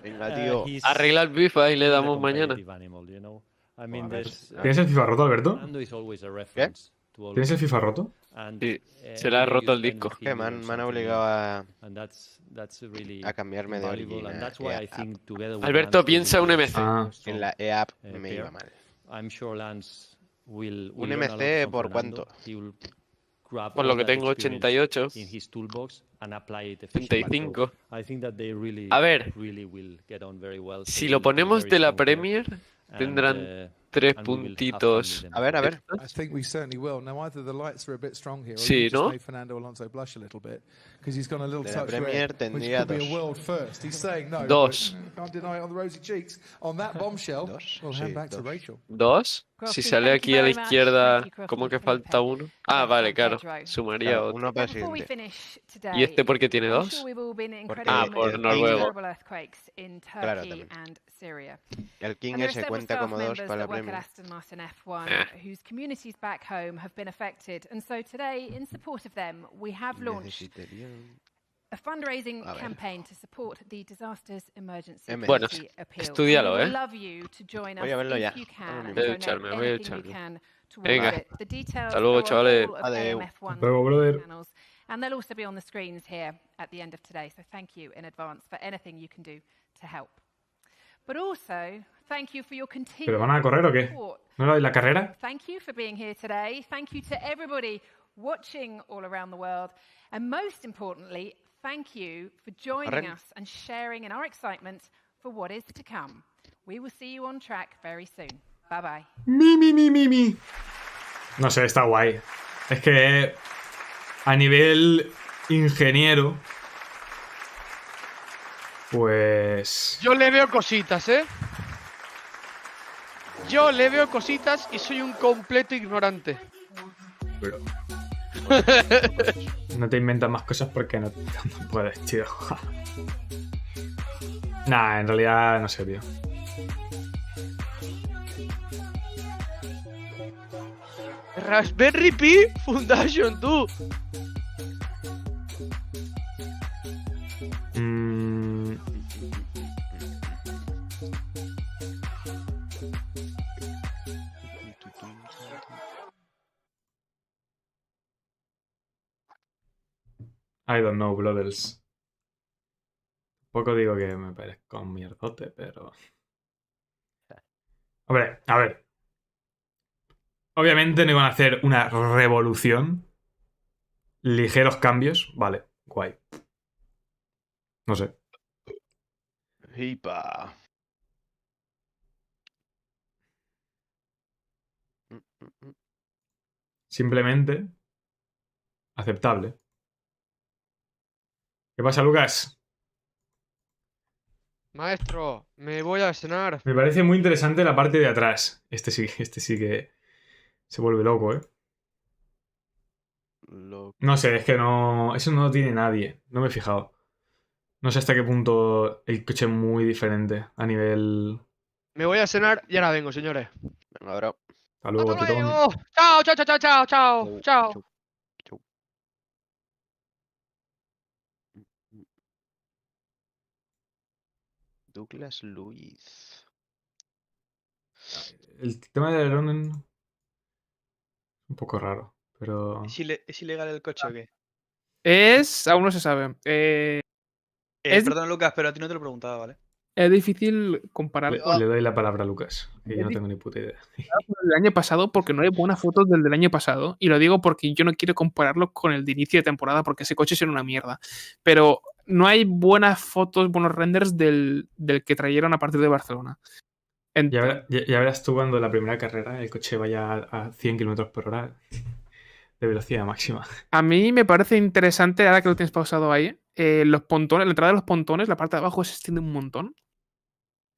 Venga, tío. He's Arregla el FIFA y le a damos mañana. competitive animal, you know? I mean, there's, ¿Tienes el FIFA roto, Alberto? Fernando is always a reference to all ¿Tienes el of us. FIFA roto? And, Sí, se le ha every roto el you spend disco. with Que him, me you han learn something obligado new. And that's really a cambiarme de valuable, origin and a that's why I EAP. think together with Alberto, Lance, piensa un we will MC. be a Ah. strong, En la EAP me pair. iba mal. I'm sure Lance will Un learn a lot MC from por Fernando. cuánto? He will grab Por lo all que that tengo, experience 88. in his toolbox and apply it efficiently. 35. So I think that they really, A ver, really will get on very well. Si So lo we'll be ponemos very de la strong pair. Premier, And, tendrán 3 puntitos. A ver, a ver. I think we certainly will. Now, either the lights are a bit strong here, or Sí, you just ¿no? made Fernando Alonso blush a little bit because he's gone a little De la touch Premier red, which tendría could be a dos. world first. He's saying no, Dos. but can't deny it on the rosy cheeks. On that bombshell, we'll hand back to Rachel. 2. Si sale aquí a la izquierda, ¿cómo que falta uno? Ah, vale, claro. Sumaría Claro, otro. uno para el Before we siguiente. finish ¿Y today, este por qué tiene I'm 2? sure we've all been Porque incredibly por moved by the Noruego. terrible earthquakes in Claro, Turkey también. and Syria. El King And there are ese several cuenta staff como 2 members para la that work at Premier. Aston Martin F1 whose communities back home have been affected. And so today, in support of them, we have launched a fundraising campaign to support the Disasters Emergency Bueno, Committee appeal. estudialo, And we ¿eh? would love you to join us Voy a verlo if ya. you can Ahora and mismo. Voy a donate ducharme, voy a anything you ducharme. can towards Venga. it. The details Hasta luego, are on chavales. all of Adeu. AMF1's Luego, brother. channels, and they'll also be on the screens here at the end of today. So thank you in advance for anything you can do to help. But also, thank you for your continued ¿Pero van a correr o qué? support. ¿No era la carrera? Thank you for being here today. Thank you to everybody watching all around the world. And most importantly, thank you for joining us and sharing in our excitement for what is to come. We will see you on track very soon. Bye bye. Mi. No sé, está guay. Es que a nivel ingeniero, pues... Yo le veo cositas, ¿eh? Yo le veo cositas y soy un completo ignorante. Pero... No te inventas más cosas porque no puedes, tío. Nah, en realidad no sé, tío. Raspberry Pi Foundation, tú. I don't know, brothers. Poco digo que me parezca un mierdote, pero... Hombre, a ver. Obviamente no iban a hacer una revolución. Ligeros cambios. Vale, guay. No sé. Hipa. Simplemente... aceptable. ¿Qué pasa, Lucas? Maestro, me voy a cenar. Me parece muy interesante la parte de atrás. Este sí que se vuelve loco, ¿eh? No sé, es que no... Eso no lo tiene nadie. No me he fijado. No sé hasta qué punto el coche es muy diferente a nivel... Me voy a cenar y ahora vengo, señores. Venga, bro. Hasta luego, ¡Hasta titón. luego! ¡Chao, chao, chao, chao, chao, chao! ¡Chao! Douglas Luiz. El tema del alerón es un poco raro, pero... ¿Es ilegal el coche o qué? Aún no se sabe. Perdón, Lucas, pero a ti no te lo preguntaba, ¿vale? Es difícil comparar Le doy la palabra a Lucas, que yo no tengo ni puta idea. el año pasado porque no hay buenas fotos del año pasado. Y lo digo porque yo no quiero compararlo con el de inicio de temporada porque ese coche era una mierda. Pero no hay buenas fotos, buenos renders del que trajeron a partir de Barcelona. Ya verás tú cuando en la primera carrera el coche vaya a 100 km por hora de velocidad máxima. A mí me parece interesante, ahora que lo tienes pausado ahí, los pontones, la entrada de los pontones, la parte de abajo se extiende un montón.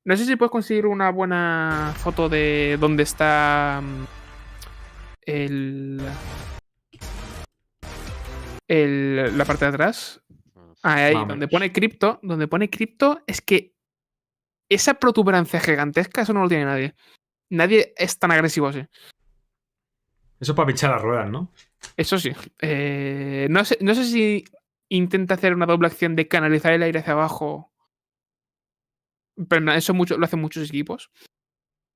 No sé si puedes conseguir una buena foto de dónde está la parte de atrás. Ahí, donde pone cripto. Donde pone cripto es que esa protuberancia gigantesca, eso no lo tiene nadie. Nadie es tan agresivo así. Eso es para pinchar las ruedas, ¿no? Eso sí. No sé si intenta hacer una doble acción de canalizar el aire hacia abajo. Pero eso lo hacen muchos equipos.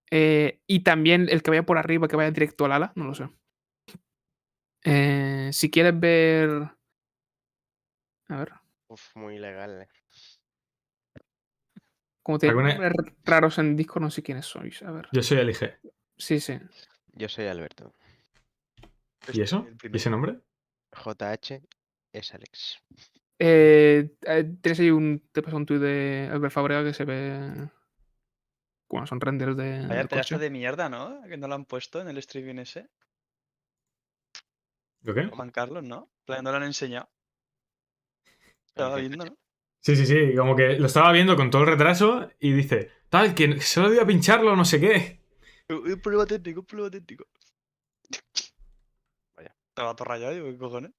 Y también el que vaya por arriba, que vaya directo al ala, no lo sé. Si quieres ver... A ver. Uf, muy legal. Como te nombres raros en Discord, no sé quiénes sois. A ver. Yo soy LG. Sí. Yo soy Alberto. ¿Y eso? ¿Y ese nombre? JH es Alex. Tienes ahí te paso un tuit de Albert Fabrega que se ve bueno, son renders Vaya del pedazo coche. de mierda, ¿no? Que no lo han puesto en el streaming ese. ¿Lo qué? Juan Carlos, ¿no? Claro, no lo han enseñado. Estaba viendo, ¿no? Sí, sí, sí, como que lo estaba viendo con todo el retraso y dice, tal, que solo voy a pincharlo, no sé qué. Un problema técnico, un problema técnico. Vaya, estaba todo rayado, digo, ¿qué cojones?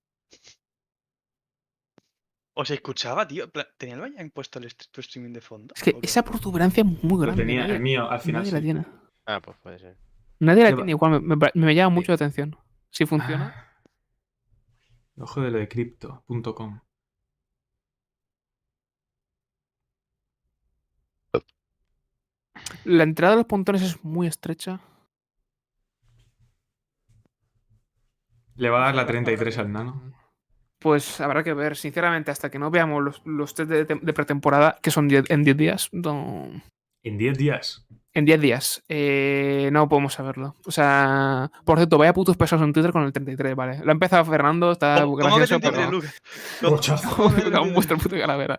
O se escuchaba, tío. ¿Tenía el Bayern puesto tu streaming de fondo? Es que esa protuberancia es muy Lo grande. tenía, el mío, al final nadie sí. la tiene. Ah, pues puede ser. Nadie la ¿Qué tiene va? igual. Me llama mucho la atención. Si funciona. Ojo de lo de crypto.com. La entrada de los pontones es muy estrecha. Le va a dar la 33 al nano. Pues habrá que ver, sinceramente, hasta que no veamos los test de pretemporada, que son en 10 días. No... ¿En 10 días? En 10 días. No podemos saberlo. O sea, por cierto, vaya putos pesados en Twitter con el 33, ¿vale? Lo ha empezado Fernando, está ¿Cómo que gracioso, 33, pero... Lucas? Con vuestra puta calavera.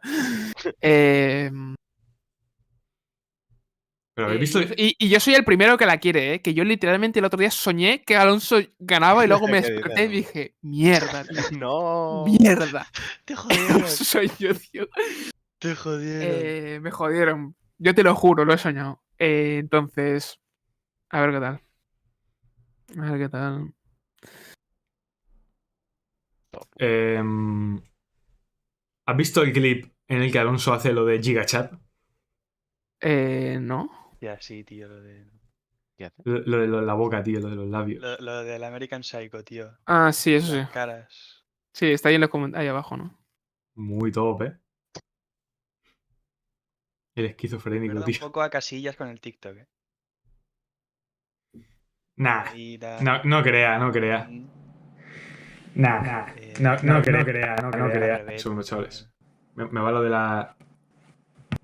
Pero habéis visto... Y yo soy el primero que la quiere, ¿eh? Que yo literalmente el otro día soñé que Alonso ganaba y luego me desperté y dije, mierda, tío. No. Mierda. Te jodieron. Soy yo, tío. Te jodieron. Me jodieron. Yo te lo juro, lo he soñado. Entonces, a ver qué tal. A ver qué tal. ¿Has visto el clip en el que Alonso hace lo de GigaChat? No. Ya, sí, tío, lo de... ¿Qué hace? Lo de la boca, tío, lo de los labios. Lo del American Psycho, tío. Ah, sí, eso sí. Las caras. Sí, está ahí en los comentarios, ahí abajo, ¿no? Muy top, ¿eh? El esquizofrénico, Recuerda tío. un poco a Casillas con el TikTok, ¿eh? Nah. No crea, no crea. Nah. No crea. Un segundo, chavales. Me va lo de la...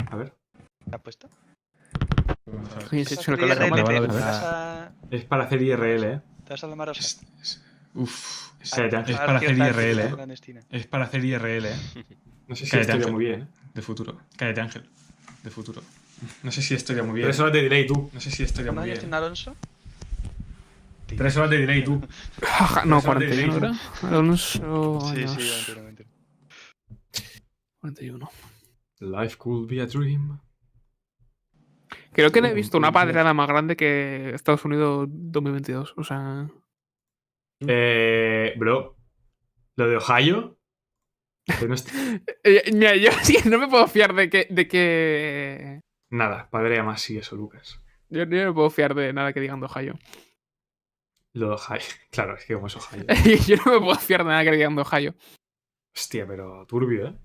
A ver. ¿Te has puesto? Oye, se ha hecho una cola cámara. Es para hacer IRL, ¿eh? ¿Te vas a la marosa? Uff. Es para hacer IRL, ¿eh? Es para hacer IRL, ¿eh? No sé si esto iría muy bien, ¿eh? De futuro. Cállate, Ángel. De futuro. No sé si esto iría muy bien. 3 horas de delay, tú. No sé si esto iría muy bien. ¿Tiene Alonso? 3 horas de delay, tú. No, 41, ¿verdad? Alonso... Sí, 21. 41. Life could be a dream. Creo que no he visto una padrada más grande que Estados Unidos 2022. O sea... Bro. Lo de Ohio... Mira, yo sí no me puedo fiar de que... Nada, padrea más sí eso, Lucas. Yo no me puedo fiar de nada que digan de Ohio. Lo de Ohio. Claro, es que como es Ohio. Yo no me puedo fiar de nada que digan de Ohio. Hostia, pero turbio, ¿eh?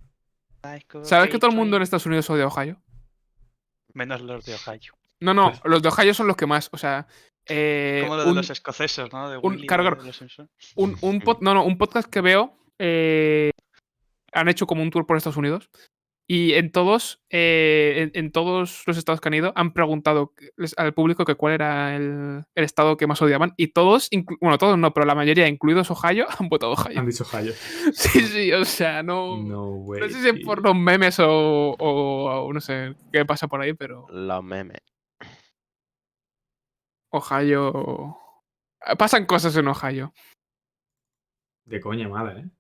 ¿Sabes que todo el mundo en Estados Unidos odia Ohio? Menos los de Ohio. No, los de Ohio son los que más, o sea... como lo de los escoceses, ¿no? De Willy, claro. De los Simpsons. Un podcast que veo... han hecho como un tour por Estados Unidos y en todos los estados que han ido han preguntado al público que cuál era el estado que más odiaban y todos, bueno, todos no, pero la mayoría, incluidos Ohio, han votado Ohio. Han dicho Ohio. Sí, o sea, no sé si es por los memes o no sé qué pasa por ahí, pero... Los memes. Ohio... Pasan cosas en Ohio. De coña mala, ¿eh?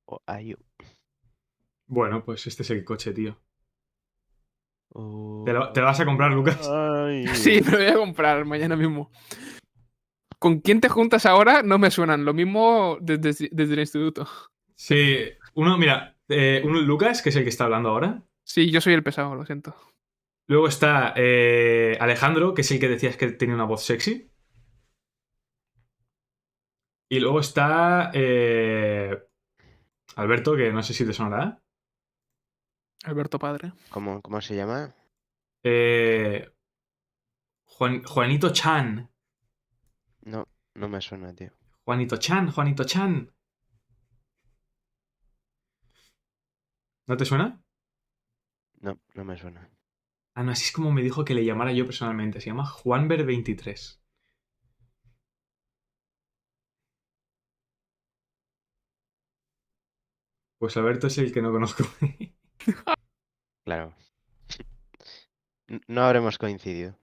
Ohio. Bueno, pues este es el coche, tío. ¿Te lo vas a comprar, Lucas? Sí, me lo voy a comprar mañana mismo. ¿Con quién te juntas ahora? No me suenan. Lo mismo desde el instituto. Sí. Uno, mira, uno Lucas, que es el que está hablando ahora. Sí, yo soy el pesado, lo siento. Luego está Alejandro, que es el que decías que tenía una voz sexy. Y luego está Alberto, que no sé si te sonará. Alberto padre. ¿Cómo se llama? Juanito Chan. No me suena, tío. Juanito Chan. ¿No te suena? No me suena. Ah, no, así es como me dijo que le llamara yo personalmente. Se llama Juanber23. Pues Alberto es el que no conozco. Claro. No habremos coincidido.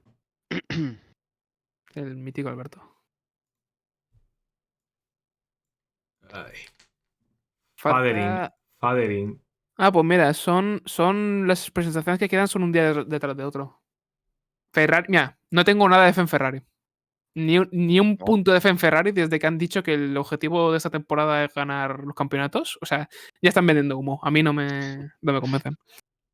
El mítico Alberto. Ay. Falta... Fathering. Ah, pues mira, son las presentaciones que quedan son un día detrás de otro. Ferrari, mira, no tengo nada de F en Ferrari. Ni un punto de fe en Ferrari desde que han dicho que el objetivo de esta temporada es ganar los campeonatos. O sea, ya están vendiendo humo. A mí no me convencen.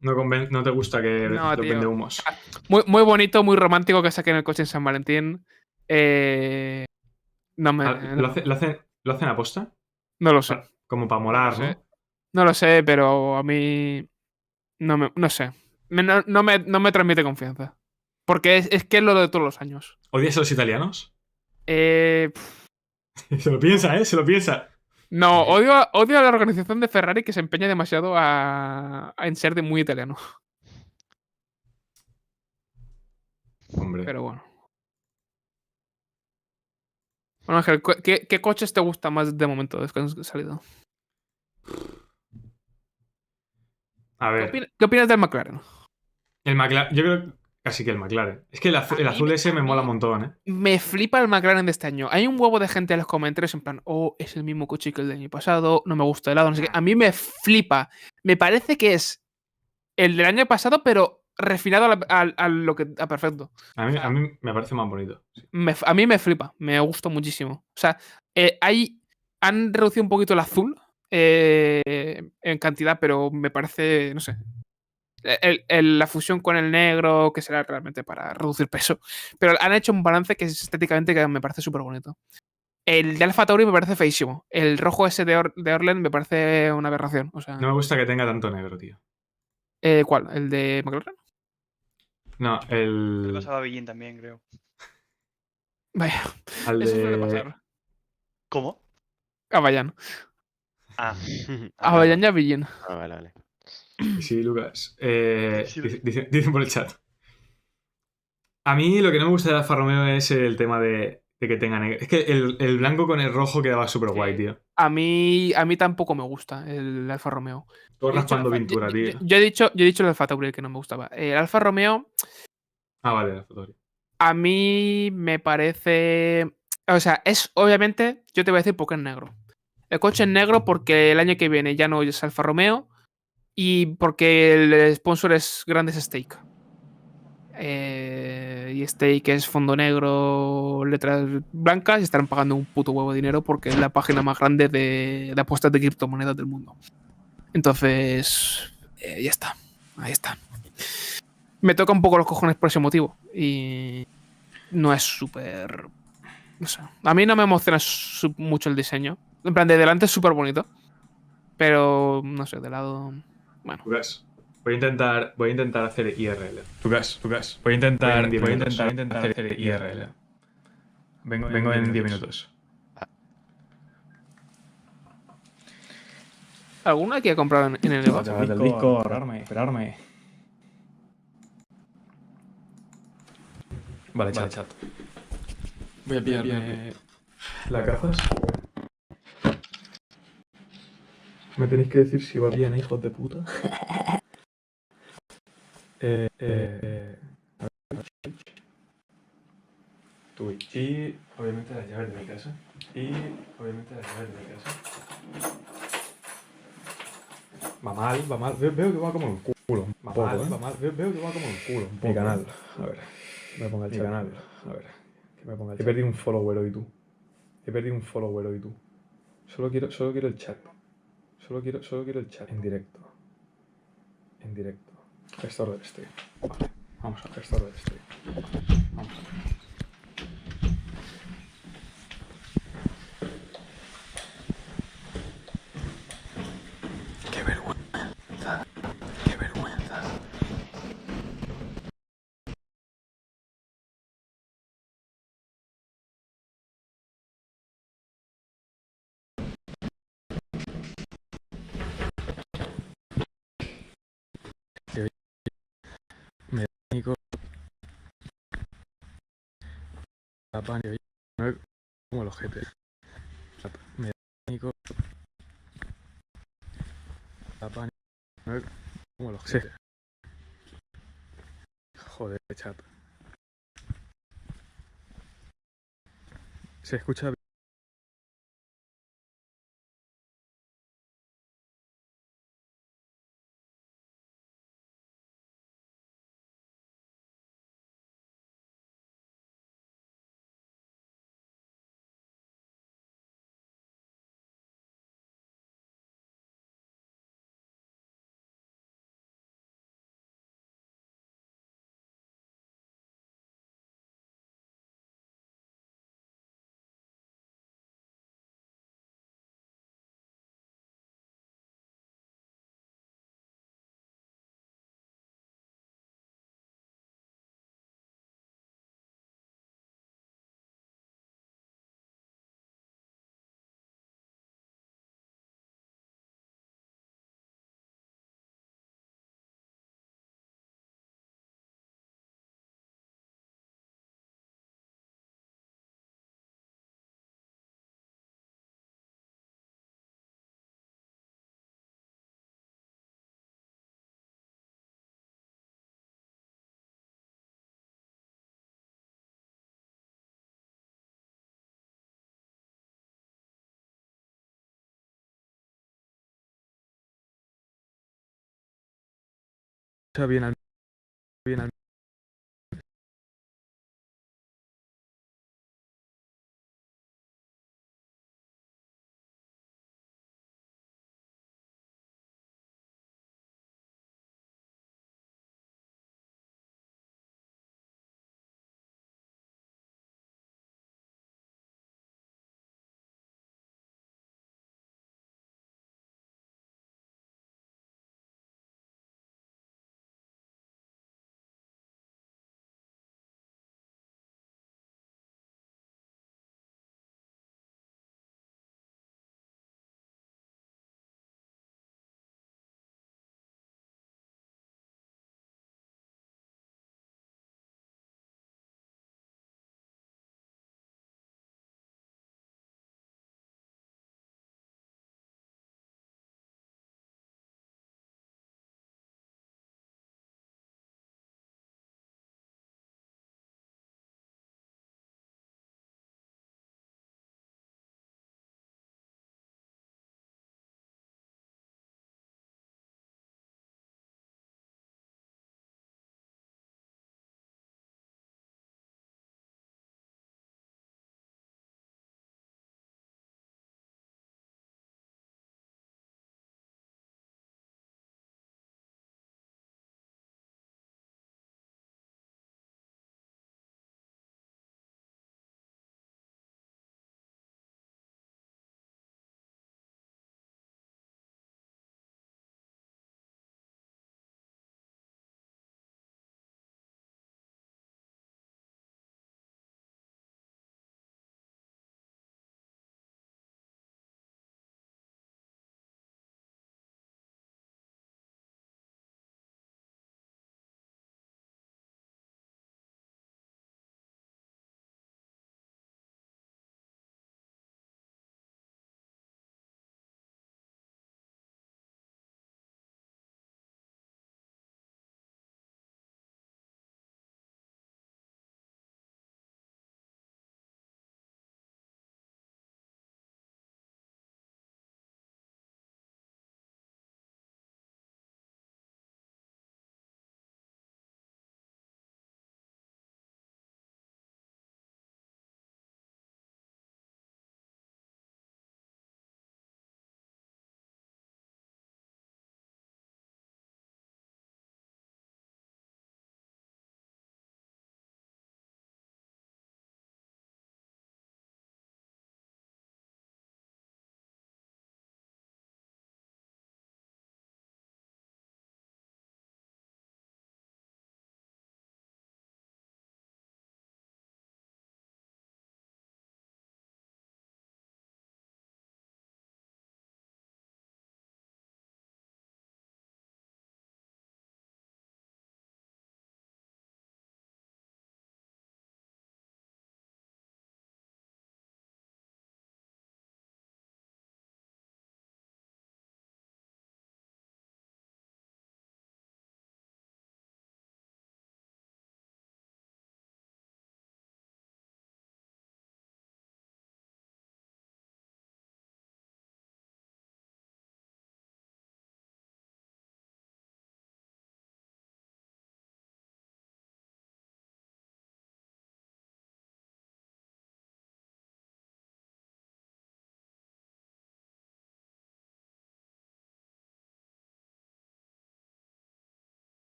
No te gusta que No, los tío. vende humos. Muy bonito, muy romántico que saquen el coche en San Valentín. No me. ¿Lo hacen aposta? No lo sé. Como para molar, ¿no? No lo sé, pero a mí. No sé. No me transmite confianza. Porque es que es lo de todos los años. ¿Odias a los italianos? Se lo piensa, ¿eh? Se lo piensa. No, odio a la organización de Ferrari que se empeña demasiado en ser de muy italiano. Hombre. Pero bueno. Bueno, Ángel, ¿qué coches te gustan más de momento desde que han salido? A ver. ¿Qué opinas del McLaren? El McLaren, yo creo casi que el McLaren. Es que el azul ese me mola un montón, ¿eh? Me flipa el McLaren de este año. Hay un huevo de gente en los comentarios en plan, oh, es el mismo coche que el del año pasado, no me gusta el lado, no sé qué. A mí me flipa. Me parece que es el del año pasado, pero refinado a perfecto. A mí me parece más bonito. Sí. A mí me flipa, me gusta muchísimo. O sea, han reducido un poquito el azul en cantidad, pero me parece, no sé. La fusión con el negro, que será realmente para reducir peso. Pero han hecho un balance que es estéticamente que me parece súper bonito. El de Alfa Tauri me parece feísimo. El rojo ese de Orlen me parece una aberración. O sea, no me gusta que tenga tanto negro, tío. ¿Cuál? ¿El de McLaren? No, el... Le pasaba a Billín también, creo. Vaya, eso suele pasar. ¿Cómo? A Bayán. Ah. A Bayán y a Billín. Ah, vale. Sí, Lucas. Dicen por el chat. A mí lo que no me gusta de Alfa Romeo es el tema de que tenga negro. Es que el blanco con el rojo quedaba súper guay, tío. A mí tampoco me gusta el Alfa Romeo. Todo raspando pintura, tío. Yo he dicho el Alfa Tauri que no me gustaba. El Alfa Romeo... Ah, vale, el Alfa Tauri. A mí me parece... O sea, es obviamente... Yo te voy a decir por qué es negro. El coche es negro porque el año que viene ya no es Alfa Romeo y porque el sponsor es Grandes Stake. Y Stake es fondo negro, letras blancas y estarán pagando un puto huevo de dinero porque es la página más grande de apuestas de criptomonedas del mundo. Entonces, ya está. Ahí está. Me toca un poco los cojones por ese motivo y no es súper... No sé. A mí no me emociona mucho el diseño. En plan, de delante es súper bonito. Pero, no sé, de lado... Bueno. Lucas, voy a intentar hacer IRL. Lucas. Voy a intentar hacer IRL. Vengo en 10 minutos. ¿Alguna que he comprado en el negocio? Del disco, esperarme. Vale, chat. Voy a pillarme las gafas. Me tenéis que decir si va bien, hijos de puta. Twitch. Y obviamente las llaves de mi casa. Va mal. Veo que va como el culo. Va mal. Veo que va como el culo. Mi canal. A ver. Me ponga el chat. A ver. Que me ponga el chat. He perdido un follower hoy tú. Solo quiero el chat. Solo quiero el chat. En directo. Gestor del stream. Vale. Vamos a gestor del stream. Vamos a ver. Qué vergüenza. Me da pánico. Como el ojete. Me da pánico. Sí. Joder, chat. Se escucha bien. Bien al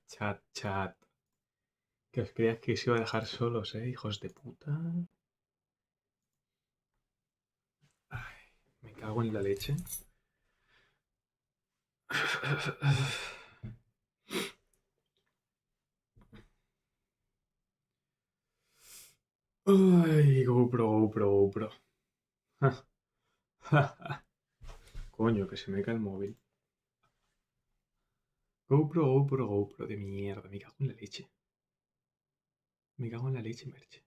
Chat. Que os creías que os iba a dejar solos, hijos de puta. Ay, me cago en la leche. Ay, GoPro. Coño, que se me cae el móvil. GoPro de mierda. Me cago en la leche. Merche.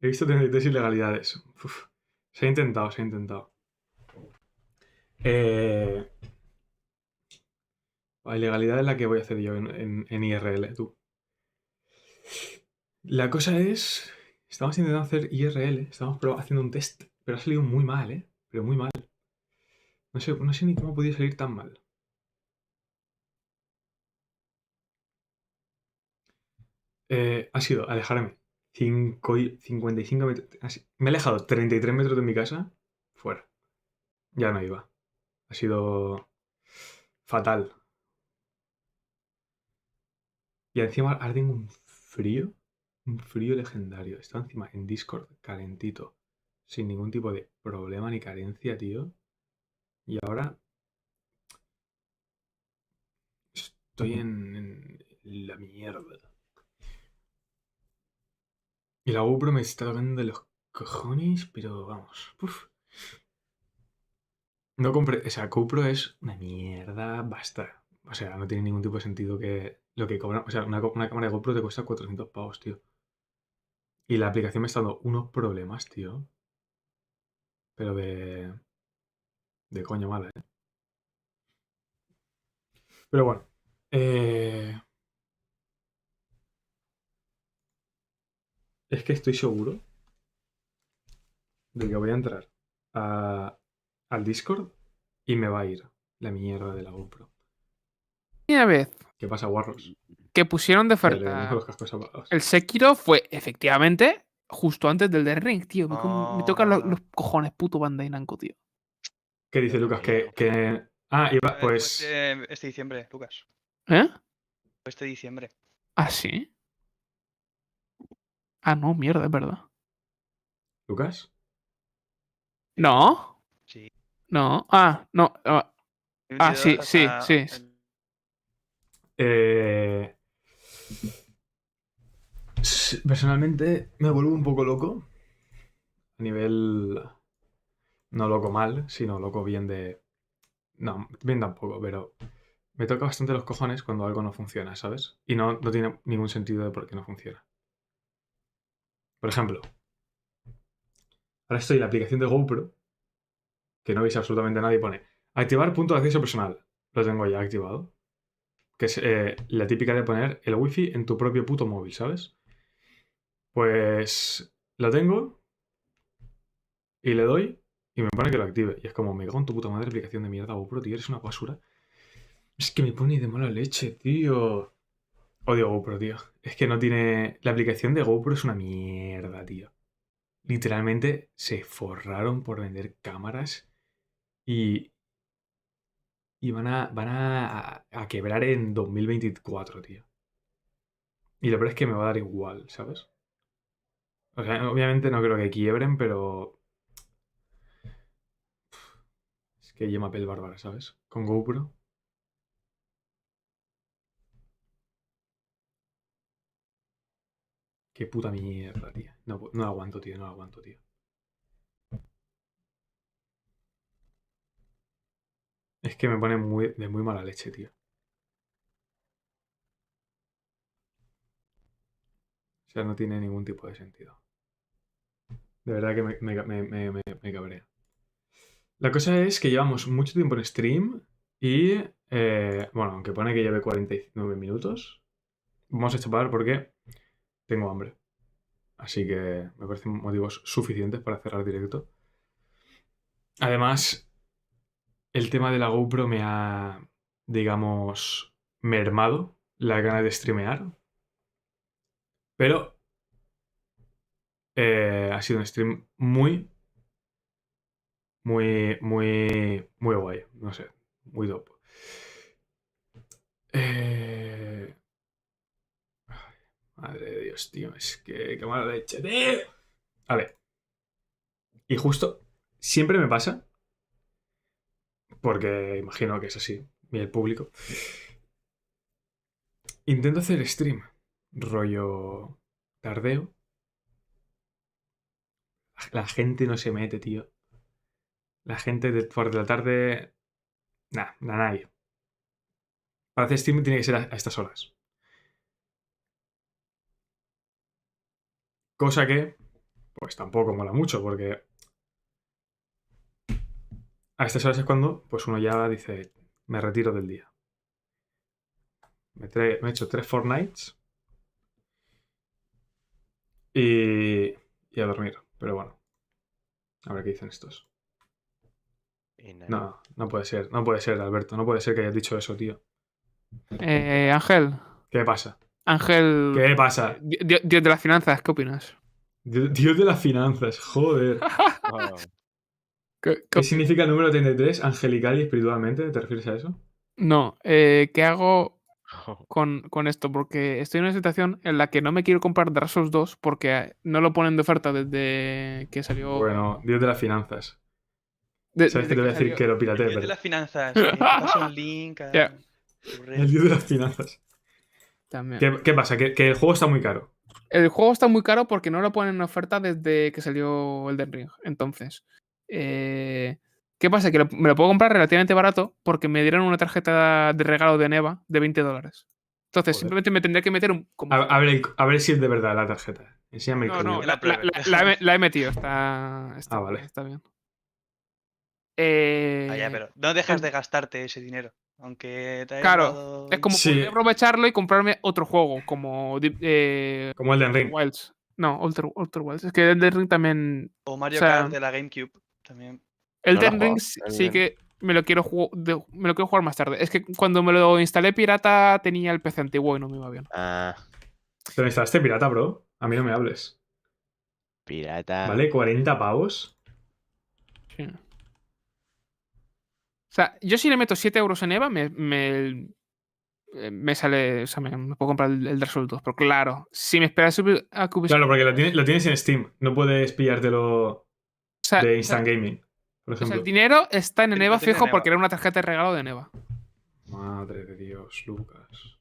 He visto 33 ilegalidades. Uf, se ha intentado. La ilegalidad es la que voy a hacer yo en IRL, tú. La cosa es... Estamos intentando hacer IRL, estamos haciendo un test, pero ha salido muy mal, pero muy mal. No sé ni cómo podía salir tan mal. Ha sido alejarme 55 metros. Me he alejado 33 metros de mi casa, fuera. Ya no iba. Ha sido fatal. Y encima ahora tengo un frío legendario. Está encima en Discord, calentito, sin ningún tipo de problema ni carencia, tío. Y ahora estoy en la mierda. Y la GoPro me está tocando de los cojones, pero vamos. Uf. No compré. O sea, GoPro es una mierda, basta. O sea, no tiene ningún tipo de sentido que lo que cobran. O sea, una cámara de GoPro te cuesta 400 pavos, tío. Y la aplicación me está dando unos problemas, tío. Pero de coño mala, ¿eh? Pero bueno. Es que estoy seguro de que voy a entrar al Discord y me va a ir la mierda de la GoPro. Y una vez ¿Qué pasa, guarros? que pusieron de Que le tengo oferta los cascos apagados. el Sekiro fue efectivamente justo antes del The Ring, tío. Me tocan los cojones, puto Bandai Namco, tío. ¿Qué dice Lucas? Que... Ah, iba, pues... Este diciembre, Lucas. ¿Eh? Este diciembre. ¿Ah, sí? Ah, no, mierda, es verdad. ¿Lucas? ¿No? Sí. No. Ah, no. Ah, sí. Personalmente me vuelvo un poco loco. A nivel... No loco mal, sino loco bien de... No, bien tampoco, pero... Me toca bastante los cojones cuando algo no funciona, ¿sabes? Y no tiene ningún sentido de por qué no funciona. Por ejemplo, ahora estoy en la aplicación de GoPro, que no veis absolutamente nadie, pone activar punto de acceso personal. Lo tengo ya activado. Que es la típica de poner el wifi en tu propio puto móvil, ¿sabes? Pues lo tengo y le doy y me pone que lo active. Y es como, me cago en tu puta madre, aplicación de mierda GoPro, tío, eres una basura. Es que me pone de mala leche, tío. Odio GoPro, tío. Es que no tiene... La aplicación de GoPro es una mierda, tío. Literalmente se forraron por vender cámaras y van a quebrar en 2024, tío. Y lo peor es que me va a dar igual, ¿sabes? O sea, obviamente no creo que quiebren, pero... Es que lleva pel bárbara, ¿sabes? Con GoPro. Qué puta mierda, tío. No lo aguanto, tío. Es que me pone de muy mala leche, tío. O sea, no tiene ningún tipo de sentido. De verdad que me cabrea. La cosa es que llevamos mucho tiempo en stream y, bueno, aunque pone que lleve 49 minutos, vamos a chapar porque tengo hambre. Así que me parecen motivos suficientes para cerrar directo. Además, el tema de la GoPro me ha, digamos, mermado las ganas de streamear. Pero ha sido un stream muy, muy guay. No sé, muy top. Madre de Dios, tío. Es que qué mala leche, tío. Vale. Y justo, siempre me pasa, porque imagino que es así, y el público. Intento hacer stream, rollo tardeo. La gente no se mete, tío. La gente por la tarde... Nah, nadie. Para hacer stream tiene que ser a estas horas. Cosa que, pues tampoco mola mucho, porque a estas horas es cuando pues uno ya dice, me retiro del día. Me he hecho 3 Fortnites y a dormir. Pero bueno, a ver qué dicen estos. No, no puede ser, Alberto. No puede ser que hayas dicho eso, tío. Ángel. ¿Qué pasa? Ángel. ¿Qué pasa? Dios de las finanzas, ¿qué opinas? Dios de las finanzas, joder. ¿Qué significa el número 33, angelical y espiritualmente? ¿Te refieres a eso? No, ¿qué hago con esto? Porque estoy en una situación en la que no me quiero comprar Dark Souls 2 porque no lo ponen de oferta desde que salió. Bueno, Dios de las finanzas. ¿Sabes que te voy a decir que lo pirateé? El dios de las finanzas. Te paso un link. El dios de las finanzas. También. ¿Qué pasa? Que el juego está muy caro. El juego está muy caro porque no lo ponen en oferta desde que salió Elden Ring. Entonces, ¿qué pasa? Que me lo puedo comprar relativamente barato porque me dieron una tarjeta de regalo de Neva de $20. Entonces, simplemente me tendré que meter un... A ver si es de verdad la tarjeta. Enséñame el código. No, la he metido. Vale. Está bien. Pero no dejas de gastarte ese dinero. Aunque te haya dado... Es como poder aprovecharlo y comprarme otro juego, como Elden Ring. Wilds. No, Outer Wilds. Es que Elden Ring también... O Mario Kart de la GameCube también. Elden Ring sí que me lo quiero jugar más tarde. Es que cuando me lo instalé pirata tenía el PC antiguo y no me iba bien. ¿Te lo instalaste pirata, bro? A mí no me hables. Pirata. ¿Vale? 40 pavos. Sí. O sea, yo si le meto 7 euros en EVA, me sale. O sea, me puedo comprar el Dark Souls 2. Pero claro, si me esperas a que Claro, porque lo tienes en Steam. No puedes pillártelo de Instant Gaming, por ejemplo. el dinero está en EVA fijo porque era una tarjeta de regalo de EVA. Madre de Dios, Lucas.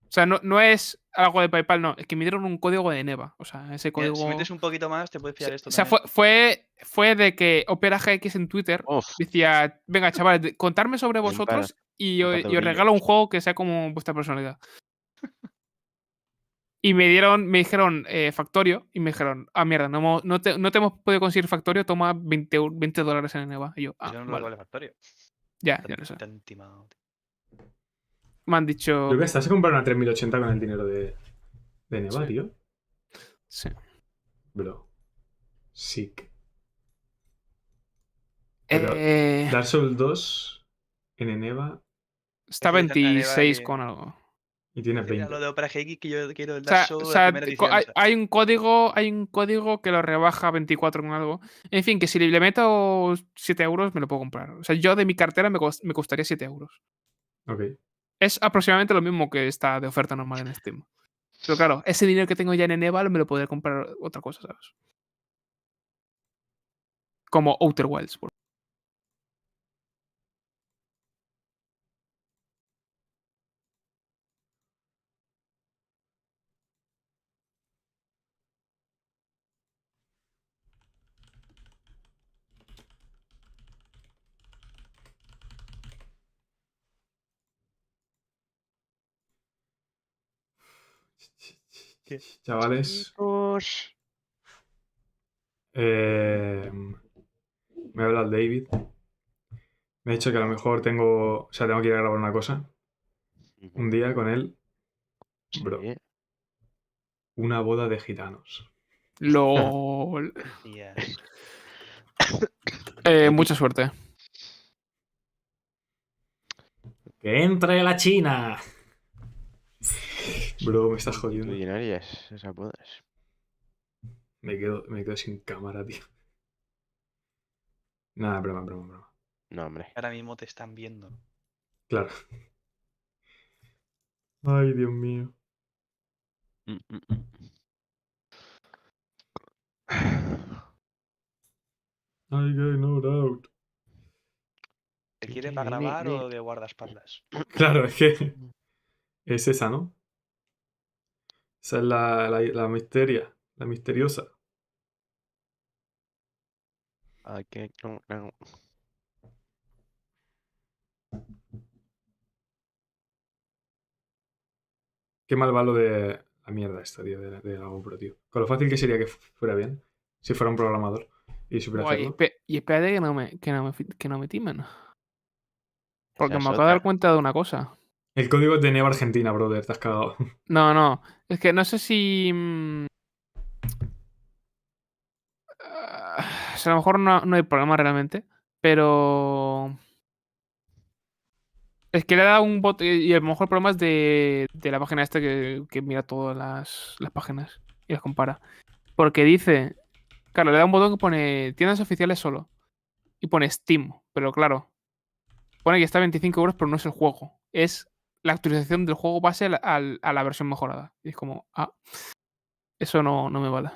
O sea, no es algo de PayPal, no. Es que me dieron un código de Neva. O sea, ese código... Mira, si metes un poquito más, te puedes pillar esto. O sea, fue de que Opera GX en Twitter decía: venga, chavales, contarme sobre vosotros y os regalo un juego que sea como vuestra personalidad. Y me dijeron Factorio y me dijeron: mierda, no te hemos podido conseguir Factorio, toma $20 en Neva. Y yo, Eso no vale Factorio. Ya lo sé. Está intimado. Me han dicho... Lucas, ¿estás a comprar una 3080 con el dinero de Neva, tío? Sí. Bro. Sick. Pero Dark Souls 2 en Neva... Está 26 con algo. Y tiene 20. Lo de Opera GX que yo quiero el Dark Souls de la primera edición. Hay un código que lo rebaja a 24 con algo. En fin, que si le meto 7 euros me lo puedo comprar. O sea, yo de mi cartera me costaría 7 euros. Ok. Es aproximadamente lo mismo que está de oferta normal en Steam. Pero claro, ese dinero que tengo ya en Eval me lo podría comprar otra cosa, ¿sabes? Como Outer Wilds. Chavales. Me ha hablado David. Me ha dicho que a lo mejor tengo que ir a grabar una cosa. Un día con él. Bro. Una boda de gitanos. LOL. Mucha suerte. ¡Que entre la China! Bro, me estás jodiendo. Millonarias esas bodas. Me quedo sin cámara, tío. Nada, broma. No, hombre. Ahora mismo te están viendo. Claro. Ay, Dios mío. I got no doubt. ¿Te quiere para grabar o de guardaespaldas? Claro, es que es esa, ¿no? Esa es la misteriosa. Okay, no. Qué mal va lo de la mierda esta, tío, de la GoPro, tío. Con lo fácil que sería que fuera bien, si fuera un programador y supiera hacerlo. Y espérate que no me timen. Porque Esa me es acabo de dar otra. cuenta de una cosa. El código es de Neva Argentina, brother, te has cagado. No. Es que no sé si. O sea, a lo mejor no hay problema realmente. Pero. Es que le he dado un bot y a lo mejor el problema es de la página esta que mira todas las páginas y las compara. Porque dice. Claro, le da un botón que pone tiendas oficiales solo. Y pone Steam. Pero claro. Pone que está a 25 euros, pero no es el juego. Es la actualización del juego base a la versión mejorada. Y es como, eso no me vale.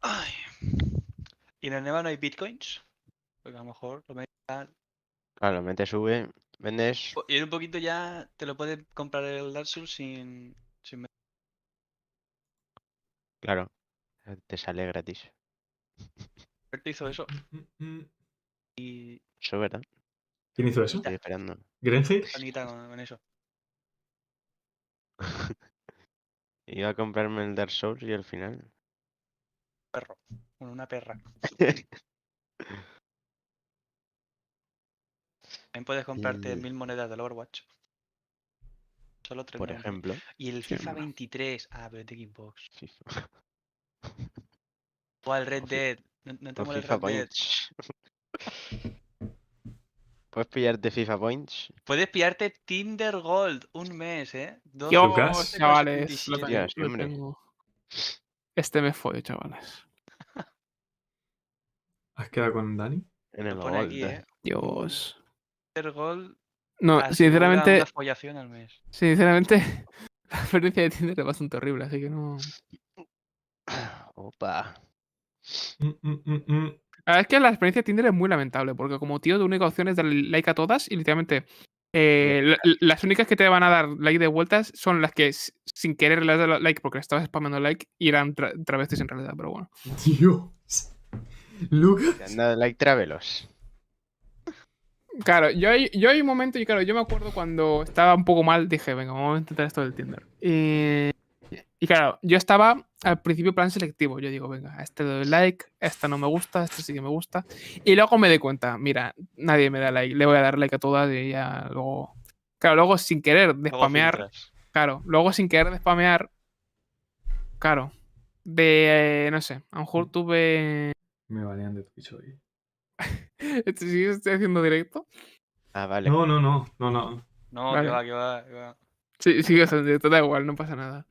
Ay. ¿Y en el Neva no hay bitcoins? Porque a lo mejor lo metes. Claro, lo metes, sube, vendes. Y en un poquito ya te lo puedes comprar el Dark Souls sin Claro, te sale gratis. te hizo eso. Y. Eso, ¿verdad? ¿Quién hizo eso? Estoy esperando. ¿Grenji? Anita con eso. Iba a comprarme el Dark Souls y al final. Perro. Bueno, una perra. También puedes comprarte 1000 monedas del Overwatch. Solo 3. Por ejemplo. Y el FIFA 23. Pero de Xbox. FIFA. O al Red Dead. No te mola el FIFA Red Dead. Points. ¿Puedes pillarte FIFA Points? Puedes pillarte Tinder Gold un mes, ¿eh? Dios, chavales, lo Dios, tengo. Este me fue, chavales. ¿Has quedado con Dani? En el Lo pone Gold. aquí, ¿eh? Dios. Tinder Gold. No, sinceramente. Una follación al mes. Sinceramente, la experiencia de Tinder es bastante horrible, así que no. Opa. La verdad es que la experiencia de Tinder es muy lamentable, porque como tío, tu única opción es darle like a todas y literalmente las únicas que te van a dar like de vueltas son las que sin querer le has dado like porque le estabas spammando like y eran travestis en realidad, pero bueno. Dios. Lucas. Te han dado like travelos. Claro, yo hay un momento, y claro, yo me acuerdo cuando estaba un poco mal, dije, venga, vamos a intentar esto del Tinder. Y claro, yo estaba al principio plan selectivo. Yo digo, venga, a este le doy like, a esta no me gusta, a este sí que me gusta. Y luego me di cuenta, mira, nadie me da like, le voy a dar like a todas y ya luego. Claro, luego sin querer de spamear. Claro, luego sin querer de spamear. Claro. No sé, a lo mejor tuve. Me banean de Twitch hoy. ¿Estoy haciendo directo? Vale. No. No, Vale. que va. Sí, sigue haciendo directo, da igual, no pasa nada.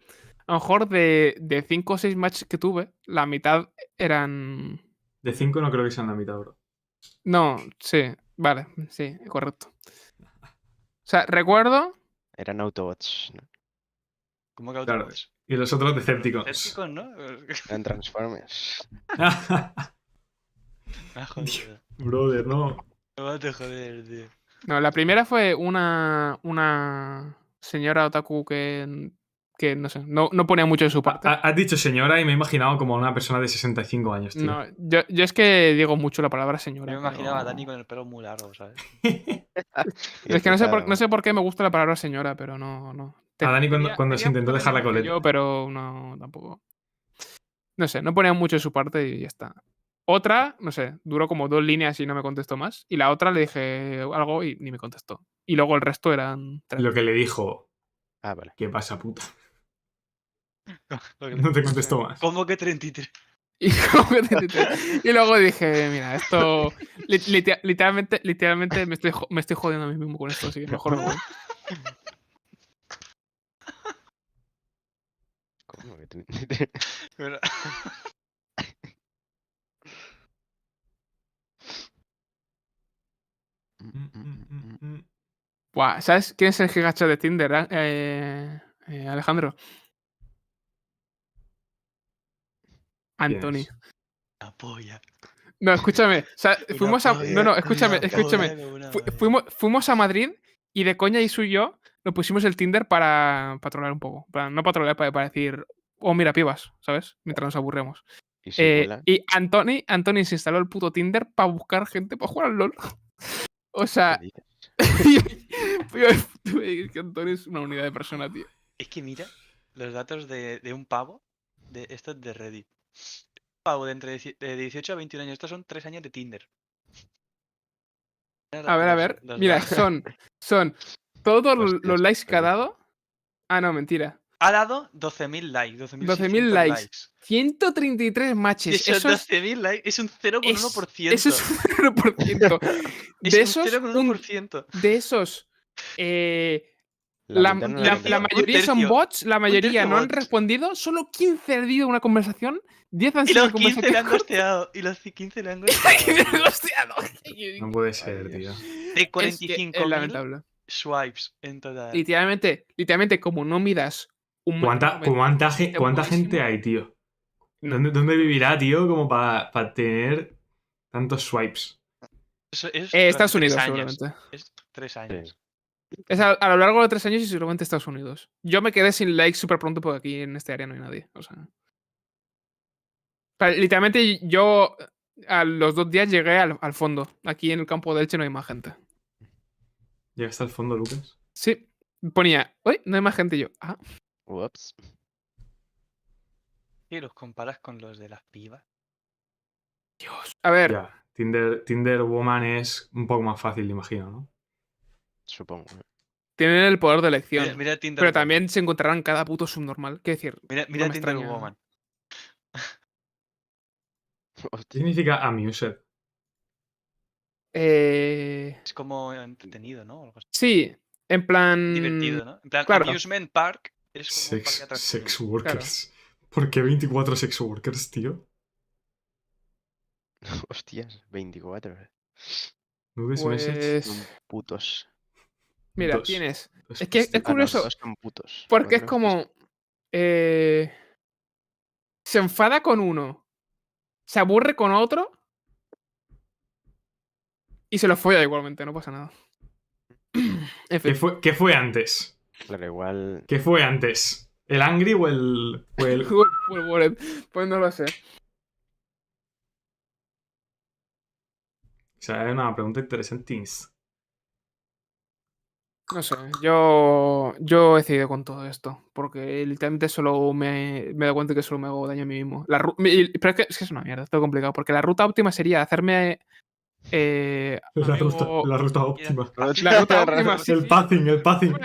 A lo mejor de 5 o 6 matches que tuve, la mitad eran. De 5 no creo que sean la mitad, bro. No, sí, vale, sí, correcto. O sea, recuerdo. Eran Autobots, ¿no? ¿Cómo que Autobots? Claro. Y los otros Decepticons. Decepticons, ¿no? Eran Transformers. Joder. Brother, no. No te joder, tío. No, la primera fue una señora otaku que no sé, no ponía mucho de su parte. Has dicho señora y me he imaginado como una persona de 65 años, tío. No, yo es que digo mucho la palabra señora. Yo me imaginaba a Dani con el pelo muy largo, ¿sabes? Es que no sé por qué me gusta la palabra señora, pero no. A Dani cuando se intentó dejar la coleta. Yo, pero no, tampoco. No sé, no ponía mucho de su parte y ya está. Otra, no sé, duró como 2 líneas y no me contestó más. Y la otra le dije algo y ni me contestó. Y luego el resto eran 3. Lo que le dijo. Vale. ¿Qué pasa, puta? No te contestó más. ¿Cómo que 33? Y luego dije, mira, esto literalmente me estoy jodiendo a mí mismo con esto, así que mejor no voy. ¿Cómo que Pero- Buah, ¿sabes quién es el gigacho de Tinder, Alejandro? Anthony. La polla. No, escúchame. O sea, Una fuimos a. polla, No, no, escúchame, una escúchame. polla como una Fuimos a Madrid y de coña Isu y yo nos pusimos el Tinder para trolear un poco. No para trolear, para decir, oh, mira, pibas, ¿sabes? Mientras nos aburremos. ¿Y si cuela? Y Anthony se instaló el puto Tinder para buscar gente para jugar al LOL. O sea. Es que Anthony es una unidad de persona, tío. Es que mira los datos de un pavo. Esto es de Reddit. Pavo de entre de 18 a 21 años. Estos son 3 años de Tinder. A ver. Mira, son todos los likes que ha dado. Ah, no, mentira. Ha dado 12.000 likes. 12.000 likes. 133 matches. Y esos 12.000 likes es un 0,1%. Eso es un 0%. De esos, 0,1%. De esos, la mayoría son bots, la mayoría no han respondido, solo 15 han ido a una conversación, 10 han sido una conversación. Y los 15 le han gosteado. Y los 15 le han gosteado. No puede ser, tío. De 45.000 swipes en total. Literalmente, como no midas un ¿Cuánta gente hay, tío? ¿Dónde vivirá, tío? Como para tener tantos swipes. Estados Unidos, seguramente. Es 3 años. Es a lo largo de 3 años y seguramente Estados Unidos. Yo me quedé sin likes súper pronto porque aquí en este área no hay nadie. O sea, literalmente yo a los 2 días llegué al fondo. Aquí en el campo de Elche no hay más gente. ¿Llegaste al fondo, Lucas? Sí. Ponía, uy, no hay más gente. Y yo, ah. Ups. ¿Y los comparas con los de las pibas? Dios. A ver. Ya, Tinder Woman es un poco más fácil, imagino, ¿no? Supongo. Tienen el poder de elección. Mira Tinder pero Woman. También se encontrarán cada puto subnormal. ¿Qué decir? Mira Tinder Woman. ¿Qué significa amused? Es como entretenido, ¿no? Algo así. Sí, en plan. Divertido, ¿no? En plan, claro. Amusement Park es como un parque atractivo. Sex workers. Claro. ¿Por qué 24 sex workers, tío? Hostias, 24. ¿No ves Son putos. Mira, tienes. Es que es curioso. Dos son putos. Porque es como. Se enfada con uno. Se aburre con otro. Y se lo folla igualmente, no pasa nada. En fin. ¿Qué fue antes? Claro, igual. ¿Qué fue antes? ¿El Angry o el Wallet? Pues no lo sé. O sea, es una pregunta interesante. No sé, yo he decidido con todo esto, porque literalmente solo me he dado cuenta que solo me hago daño a mí mismo. Pero es que es una mierda, es todo complicado, porque la ruta óptima sería hacerme... la ruta óptima. La ruta óptima, sí, el pathing.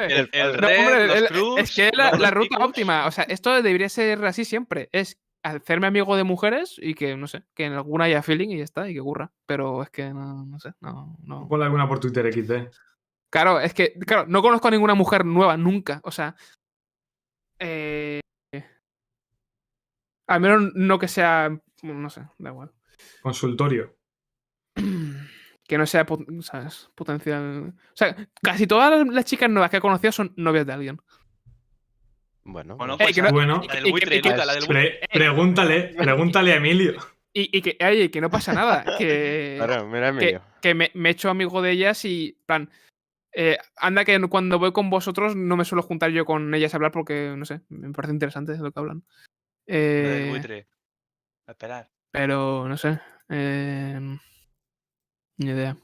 Es que la ruta óptima, o sea, esto debería ser así siempre, es hacerme amigo de mujeres y que, no sé, que en alguna haya feeling y ya está, y que ocurra, pero es que no sé, no. Ponle alguna por Twitter XD. Claro, es que, no conozco a ninguna mujer nueva, nunca. O sea. Al menos no que sea. No sé, da igual. Consultorio. Que no sea, ¿sabes? Potencial. O sea, casi todas las chicas nuevas que he conocido son novias de alguien. Bueno, pues la del buitre, la del buitre. Pregúntale a Emilio. Y que no pasa nada. Claro, mira, Emilio. Que me he hecho amigo de ellas y, plan. Anda que cuando voy con vosotros no me suelo juntar yo con ellas a hablar porque, no sé, me parece interesante lo que hablan. Del buitre. A esperar. Pero, no sé. Ni idea.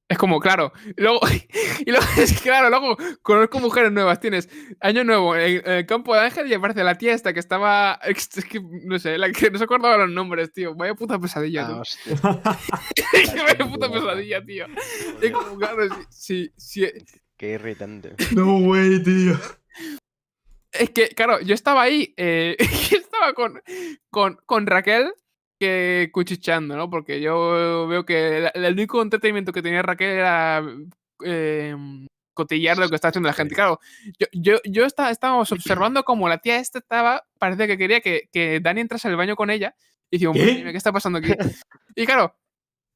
Es como, claro. Y luego conozco mujeres nuevas. Tienes Año Nuevo en el campo de Ángel y aparece la tía esta que estaba. Es que, no sé, la que no se acordaba los nombres, tío. Vaya puta pesadilla, tú. Vaya puta pesadilla, tío. Es como, claro, sí. Qué irritante. No way, tío. Es que, claro, yo estaba ahí. Estaba con Raquel. Que cuchicheando, ¿no? Porque yo veo que el único entretenimiento que tenía Raquel era cotillar lo que está haciendo la gente. Claro, estábamos observando como la tía parece que quería que Dani entrase al baño con ella. Y decimos, ¿qué está pasando aquí? Y claro,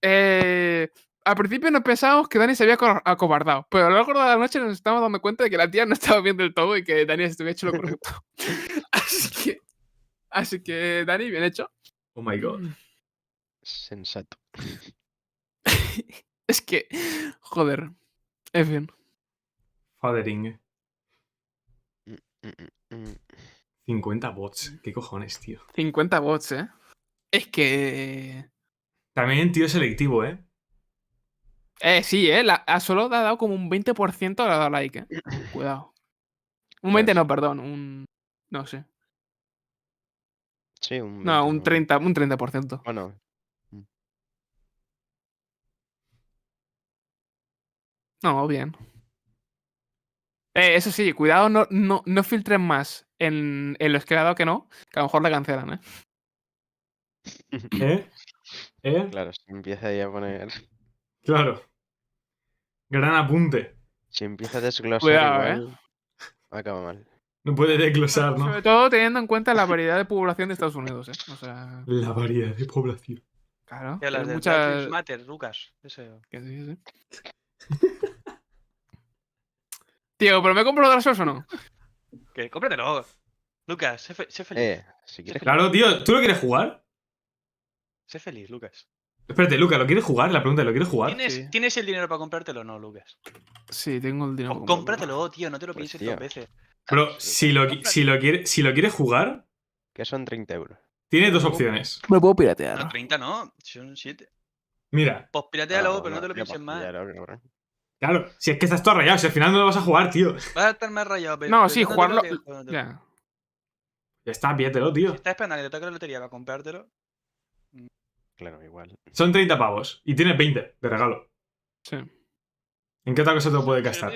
al principio nos pensábamos que Dani se había acobardado, pero a lo largo de la noche nos estábamos dando cuenta de que la tía no estaba bien del todo y que Dani estuviera hecho lo correcto. Así que, Dani, bien hecho. Oh my god. Sensato. Es que, joder, en fin. Fathering. 50 bots. ¿Qué cojones, tío? 50 bots, ¿eh? Es que... También tío selectivo, ¿eh? Sí, ¿eh? Solo ha dado como un 20% le ha dado like, ¿eh? Cuidado. Un 20 no, perdón. No sé. Sí, un 20, no, un 30%. Bueno. No, bien. Eso sí, cuidado, no filtren más en los que le ha dado que no, que a lo mejor le cancelan, ¿eh? Claro, se empieza ahí a poner... Claro. Gran apunte. Si empieza a desglosar Cuidado, igual, acaba mal. No puede desglosar, ¿no? Sobre todo teniendo en cuenta la variedad de población de Estados Unidos, ¿eh? O sea... La variedad de población. Claro. Las de Black Lives Matter, Lucas. Eso. Que sí. Tío, ¿pero me compro Dark Souls o no? Que cómpratelo. Lucas, sé feliz. Si quieres. Claro, tío. ¿Tú lo quieres jugar? Sé feliz, Lucas. Espérate, Lucas, ¿lo quieres jugar? La pregunta es, ¿lo quieres jugar? ¿Tienes el dinero para comprártelo o no, Lucas? Sí, tengo el dinero. Pues cómpratelo, tío, no te lo pienses dos veces. Bro, si lo quieres jugar... Que son 30 euros. Tienes dos opciones. Me puedo piratear. No, 30 no, son 7. Mira. Pues piratealo, pero no te lo pienses más. Claro, si es que estás todo rayado, si al final no lo vas a jugar, tío. Vas a estar más rayado, pero... No, sí, jugarlo... Ya está, pídetelo, tío. Si estás esperando a que te toque la lotería para comprártelo... Claro, igual. Son 30 pavos y tienes 20 de regalo. Sí. ¿En qué otra cosa te lo puedes gastar?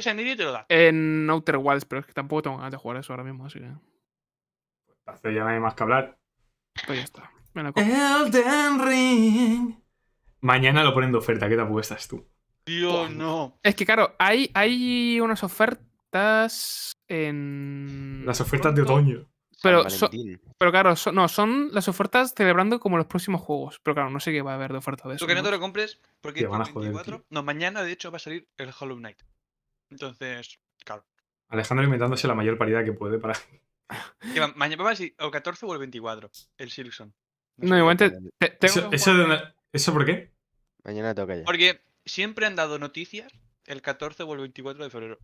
En Outer Wilds, pero es que tampoco tengo ganas de jugar eso ahora mismo, así que... Entonces ya no hay más que hablar. Pues ya está. Elden Ring. Mañana lo ponen de oferta, ¿qué te apuestas tú? Dios, no. Es que claro, hay unas ofertas en... Las ofertas de otoño. Pero claro, son las ofertas celebrando como los próximos juegos. Pero claro, no sé qué va a haber de oferta de eso. Tú que no te lo compres, porque te van a joder, 24... No, mañana de hecho va a salir el Hollow Knight. Entonces, claro. Alejandro inventándose la mayor paridad que puede para... Mañana va a ser o 14 o el 24, el Silkson. No, igualmente... ¿Eso por qué? Mañana toca ya. Porque siempre han dado noticias el 14 o el 24 de febrero.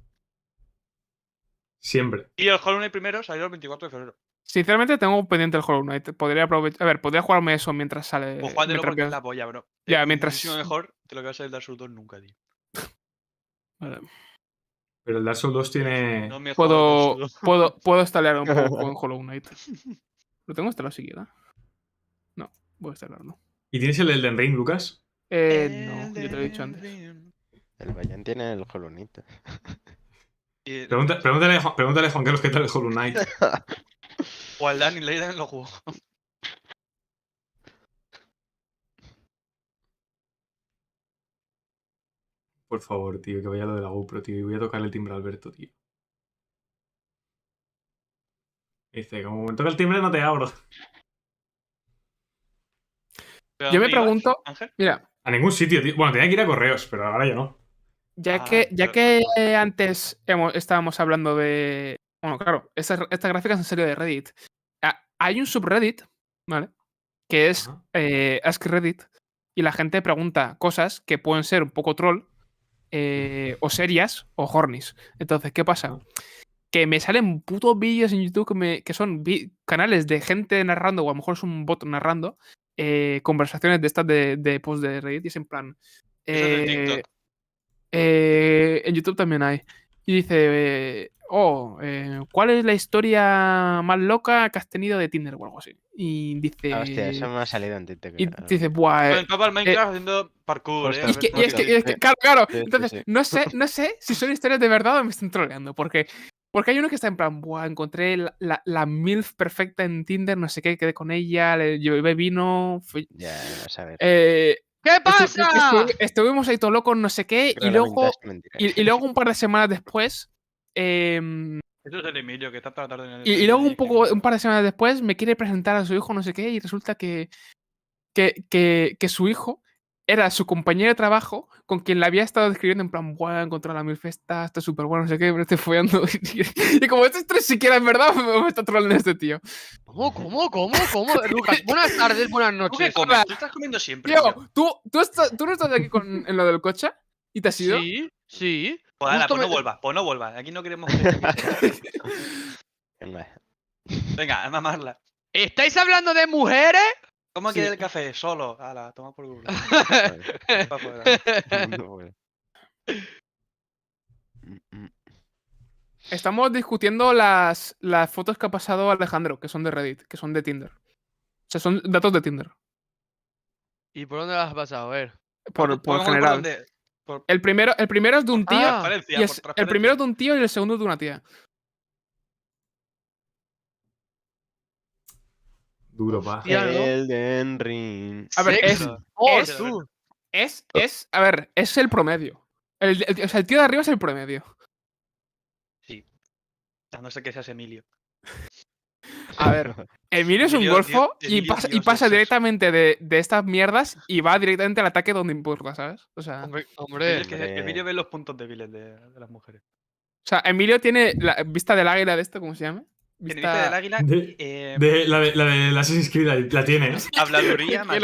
Siempre. Y el Hollow Knight primero salió el 24 de febrero. Sinceramente tengo pendiente el Hollow Knight. Podría aprovechar... A ver, podría jugarme eso mientras sale... Pues jugátelo porque es la polla, bro. Ya, es mientras... muchísimo mejor de lo que va a ser el Dark Souls 2 nunca, tío. Vale. Pero el Dark Souls 2 tiene... No me puedo instalar un poco con Hollow Knight. ¿Lo tengo instalado siquiera? No, voy a instalarlo. ¿Y tienes el Elden Ring, Lucas? No, yo te lo he dicho antes. El Bayan tiene el Hollow Knight. Pregúntale a Juan Carlos qué tal el Hollow Knight. O al Dani Leidan lo jugó. Por favor, tío, que vaya lo de la GoPro, tío. Y voy a tocarle el timbre a Alberto, tío. Dice, como me toca el timbre no te abro. Yo me pregunto... Mira. A ningún sitio, tío. Bueno, tenía que ir a correos, pero ahora ya no. Ya que antes estábamos hablando de... Bueno, claro, estas gráficas han salido de Reddit. Hay un subreddit, ¿vale? Que es Ask Reddit. Y la gente pregunta cosas que pueden ser un poco troll, o serias, o hornies. Entonces, ¿qué pasa? Que me salen putos vídeos en YouTube que son canales de gente narrando, o a lo mejor es un bot narrando, conversaciones de estas de post de Reddit, y es en plan... Eso es de TikTok. En YouTube también hay. Y dice, ¿cuál es la historia más loca que has tenido de Tinder o algo así? Y dice... hostia, eso me ha salido en TikTok. Y dice, buah... El papá del Minecraft haciendo parkour, es que, claro. Entonces, no sé si son historias de verdad o me están troleando. Porque hay uno que está en plan, buah, encontré la MILF perfecta en Tinder, no sé qué, quedé con ella, le llevé vino... Ya, vas a ver. ¿Qué pasa? Estuvimos ahí todo locos, no sé qué, y luego un par de semanas después. Eso es el Emilio, que está toda la tarde en el. Y luego un par de semanas después me quiere presentar a su hijo, no sé qué, y resulta que su hijo era su compañero de trabajo con quien le había estado describiendo en plan, bueno, encontrar la milfesta, está súper bueno, no sé qué, me estoy follando. Y como estos tres siquiera es verdad, me está troleando este tío. ¿Cómo? Lucas, buenas tardes, buenas noches. ¿Tú qué comes? Tú estás comiendo siempre, tío. ¿Tú no estás aquí en lo del coche? ¿Y te has ido? Sí. Pues nada, pues no vuelvas. Aquí no queremos Venga, a mamarla. ¿Estáis hablando de mujeres? ¿Cómo quiere el café? Solo. Ala, toma por culo. Estamos discutiendo las fotos que ha pasado Alejandro, que son de Reddit, que son de Tinder. O sea, son datos de Tinder. ¿Y por dónde las has pasado? A ver. Por general. El primero es de un tío. Y el primero es de un tío y el segundo es de una tía. Duro, pa. Elden Ring. A ver, es el promedio. O sea, el tío de arriba es el promedio. Sí. A no ser que seas Emilio. A ver, Emilio es un golfo y pasa directamente de estas mierdas y va directamente al ataque donde importa, ¿sabes? O sea, hombre. Es que Emilio ve los puntos débiles de las mujeres. O sea, Emilio tiene la vista del águila de esto, ¿cómo se llama? Vista del águila. La de Assassin's Creed, la tienes. Habladuría más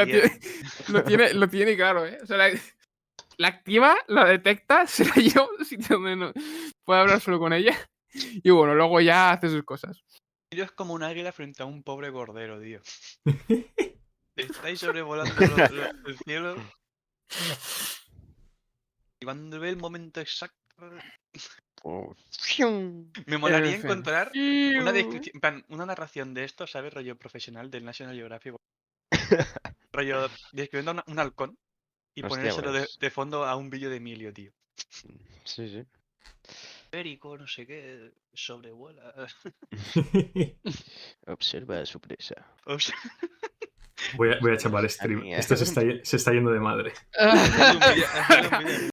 lo tiene claro, ¿eh? O sea, la activa, la detecta, se la lleva a un sitio donde no puede hablar solo con ella. Y bueno, luego ya hace sus cosas. Emilio es como un águila frente a un pobre cordero, tío. Estáis sobrevolando el cielo. Y cuando ve el momento exacto. Me molaría encontrar una descripción, una narración de esto, ¿sabes? Rollo profesional del National Geographic. Rollo describiendo un halcón y ponérselo de fondo a un vídeo de Emilio, tío. Sí. Perico, no sé qué, sobrevuela. Observa su presa. Voy a chapar stream. Esto se está yendo de madre.